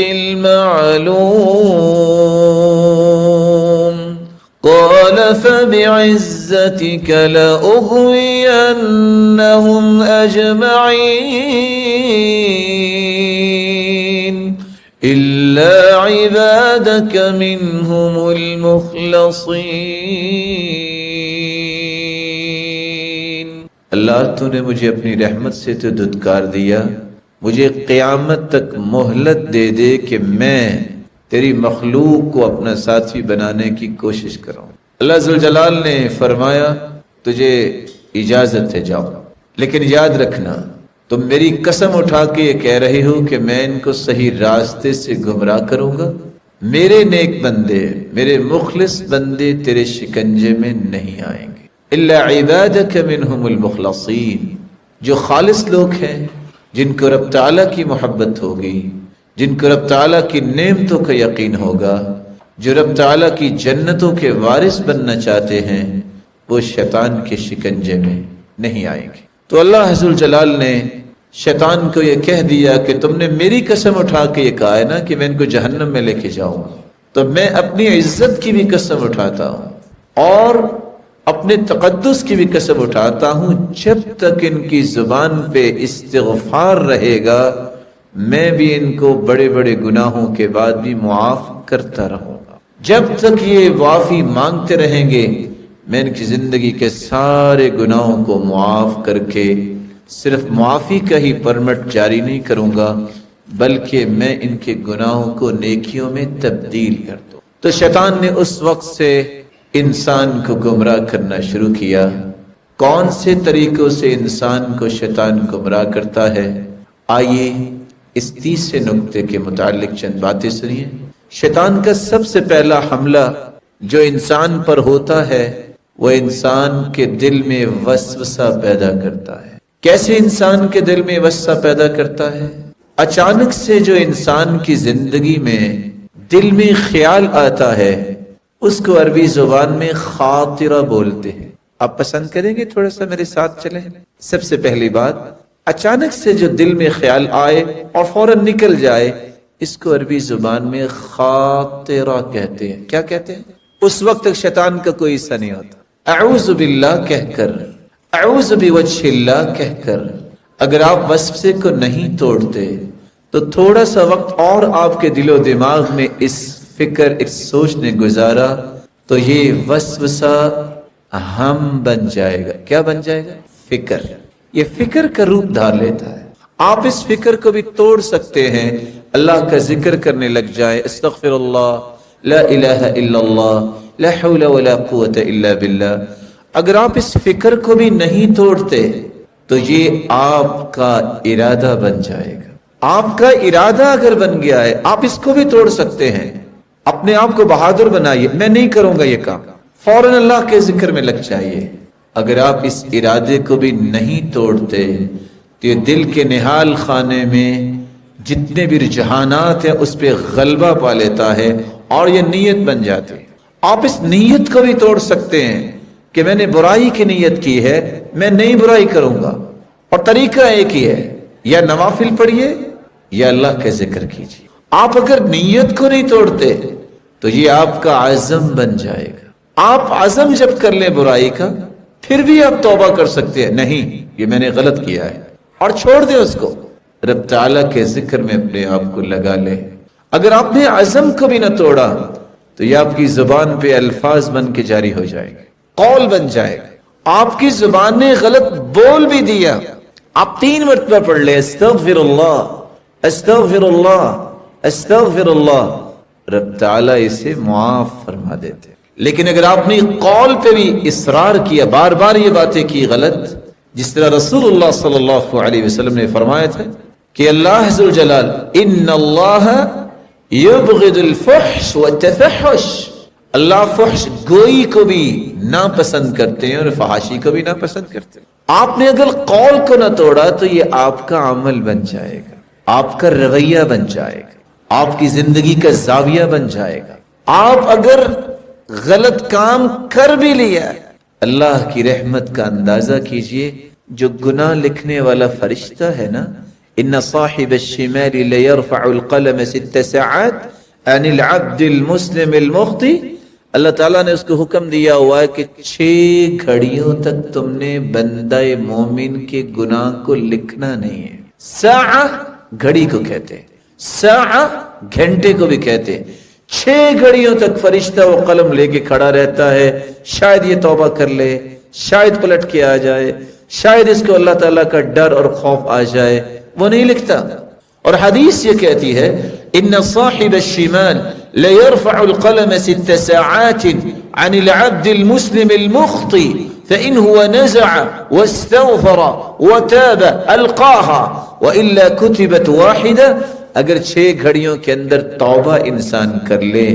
المعلوم قال فبعزتك لأغوينهم أجمعين إلا عبادك منهم المخلصين۔ اللہ تو نے مجھے اپنی رحمت سے تو دھتکار دیا، مجھے قیامت تک مہلت دے دے کہ میں تیری مخلوق کو اپنا ساتھی بنانے کی کوشش کروں۔ اللہ ذو الجلال نے فرمایا تجھے اجازت ہے جاؤ، لیکن یاد رکھنا تم میری قسم اٹھا کے یہ کہہ رہے ہو کہ میں ان کو صحیح راستے سے گمراہ کروں گا، میرے نیک بندے، میرے مخلص بندے تیرے شکنجے میں نہیں آئیں گے، الا عبادک منہم المخلصین، جو خالص لوگ ہیں، جن کو رب تعالیٰ کی محبت ہوگی، جن کو رب تعالیٰ کی نعمتوں کا یقین ہوگا، جو رب تعالیٰ کی جنتوں کے وارث بننا چاہتے ہیں، وہ شیطان کے شکنجے میں نہیں آئیں گے۔ تو اللہ عز و جلال نے شیطان کو یہ کہہ دیا کہ تم نے میری قسم اٹھا کے یہ کہا ہے نا کہ میں ان کو جہنم میں لے کے جاؤں گا، تو میں اپنی عزت کی بھی قسم اٹھاتا ہوں اور اپنے تقدس کی بھی قسم اٹھاتا ہوں، جب تک ان کی زبان پہ استغفار رہے گا میں بھی ان کو بڑے بڑے گناہوں کے بعد بھی معاف کرتا رہوں گا، جب تک یہ معافی مانگتے رہیں گے میں ان کی زندگی کے سارے گناہوں کو معاف کر کے صرف معافی کا ہی پرمٹ جاری نہیں کروں گا بلکہ میں ان کے گناہوں کو نیکیوں میں تبدیل کر دوں۔ تو شیطان نے اس وقت سے انسان کو گمراہ کرنا شروع کیا، کون سے طریقوں سے انسان کو شیطان گمراہ کرتا ہے؟ آئیے اس تیسرے نکتے کے متعلق چند باتیں سنیے۔ شیطان کا سب سے پہلا حملہ جو انسان پر ہوتا ہے وہ انسان کے دل میں وسوسہ پیدا کرتا ہے۔ کیسے انسان کے دل میں وسوسہ پیدا کرتا ہے؟ اچانک سے جو انسان کی زندگی میں دل میں خیال آتا ہے اس کو عربی زبان میں خاطرہ بولتے ہیں۔ آپ پسند کریں گے تھوڑا سا میرے ساتھ چلیں؟ سب سے پہلی بات، اچانک سے جو دل میں خیال آئے اور فوراً نکل جائے اس کو عربی زبان میں خاطرہ کہتے ہیں۔ کیا کہتے ہیں؟ اس وقت تک شیطان کا کوئی حصہ نہیں ہوتا۔ اعوذ باللہ کہہ کر، اعوذ بوجہ اللہ کہہ کر اگر آپ وسوسے کو نہیں توڑتے تو تھوڑا سا وقت اور آپ کے دل و دماغ میں اس فکر، اس سوچ نے گزارا تو یہ وسوسہ ہم بن جائے گا۔ کیا بن جائے گا؟ فکر۔ یہ فکر کا روپ دھار لیتا ہے۔ آپ اس فکر کو بھی توڑ سکتے ہیں، اللہ کا ذکر کرنے لگ جائے، استغفر اللہ، لا الہ الا اللہ، لا حول ولا قوت الا باللہ۔ اگر آپ اس فکر کو بھی نہیں توڑتے تو یہ آپ کا ارادہ بن جائے گا۔ آپ کا ارادہ اگر بن گیا ہے آپ اس کو بھی توڑ سکتے ہیں۔ اپنے آپ کو بہادر بنائیے، میں نہیں کروں گا یہ کام، فوراً اللہ کے ذکر میں لگ جائیے۔ اگر آپ اس ارادے کو بھی نہیں توڑتے تو یہ دل کے نہال خانے میں جتنے بھی رجحانات ہیں اس پہ غلبہ پا لیتا ہے اور یہ نیت بن جاتی ہے۔ آپ اس نیت کو بھی توڑ سکتے ہیں کہ میں نے برائی کی نیت کی ہے، میں نئی برائی کروں گا، اور طریقہ ایک ہی ہے، یا نوافل پڑھیے یا اللہ کا ذکر کیجیے۔ آپ اگر نیت کو نہیں توڑتے تو یہ آپ کا عزم بن جائے گا۔ آپ عزم جب کر لیں برائی کا پھر بھی آپ توبہ کر سکتے ہیں، نہیں یہ میں نے غلط کیا ہے، اور چھوڑ دیں اس کو، رب تعالیٰ کے ذکر میں اپنے آپ کو لگا لیں۔ اگر آپ نے عزم کو بھی نہ توڑا تو یہ آپ کی زبان پہ الفاظ بن کے جاری ہو جائے گا، قول بن جائے گا۔ آپ کی زبان نے غلط بول بھی دیا، آپ 3 مرتبہ پڑھ لیں، استغفر اللہ، استغفر اللہ، استغفر اللہ، رب تعالیٰ اسے معاف فرما دیتے۔ لیکن اگر آپ نے قول پہ بھی اصرار کیا، بار بار یہ باتیں کی غلط، جس طرح رسول اللہ صلی اللہ علیہ وسلم نے فرمایا تھا کہ اللہ ذوالجلال ان اللہ یبغض الفحش والتفحش، اللہ فحش گوئی کو بھی ناپسند کرتے ہیں اور فحاشی کو بھی ناپسند کرتے ہیں۔ آپ نے اگر قول کو نہ توڑا تو یہ آپ کا عمل بن جائے گا، آپ کا رویہ بن جائے گا، آپ کی زندگی کا زاویہ بن جائے گا۔ آپ اگر غلط کام کر بھی لیا، اللہ کی رحمت کا اندازہ کیجئے، جو گناہ لکھنے والا فرشتہ ہے نا، ان صاحب الشمال لیرفع القلم 6 ساعات عن العبد المسلم المخطئ، اللہ تعالیٰ نے اس کو حکم دیا ہوا ہے کہ 6 گھڑیوں تک تم نے بندہ مومن کے گناہ کو لکھنا نہیں ہے۔ ساعہ گھڑی کو کہتے ہیں، ساعہ گھنٹے کو بھی کہتے ہیں۔ 6 گھڑیوں تک فرشتہ وہ قلم لے کے کھڑا رہتا ہے، شاید یہ توبہ کر لے، شاید پلٹ کے آ جائے، شاید اس کو اللہ تعالیٰ کا ڈر اور خوف آ جائے، وہ نہیں لکھتا۔ اور حدیث یہ کہتی ہے ان صاحب الشمال لیرفع القلم 6 ساعات عن العبد المسلم المخطئ فإن هو نزع واستغفر وتاب ألقاها وإلا كتبت واحدة۔ اگر 6 گھڑیوں کے اندر توبہ انسان کر لے،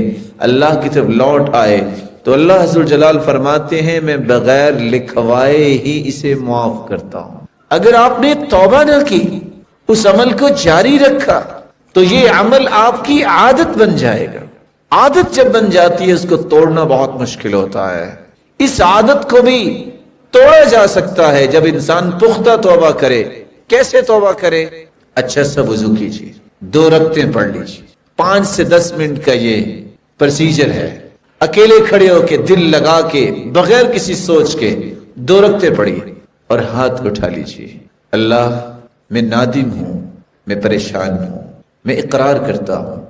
اللہ کی طرف لوٹ آئے، تو اللہ ذوالجلال فرماتے ہیں میں بغیر لکھوائے ہی اسے معاف کرتا ہوں۔ اگر آپ نے توبہ نہ کی، اس عمل کو جاری رکھا، تو یہ عمل آپ کی عادت بن جائے گا۔ عادت جب بن جاتی ہے اس کو توڑنا بہت مشکل ہوتا ہے۔ اس عادت کو بھی توڑا جا سکتا ہے جب انسان پختہ توبہ کرے۔ کیسے توبہ کرے؟ اچھا سا وضو کیجیے، 2 رکعتیں پڑھ لیجیے، 5 سے 10 منٹ کا یہ پروسیجر ہے۔ اکیلے کھڑے ہو کے دل لگا کے بغیر کسی سوچ کے 2 رکعتیں پڑھیے اور ہاتھ اٹھا لیجیے، اللہ میں نادم ہوں، میں پریشان ہوں، میں اقرار کرتا ہوں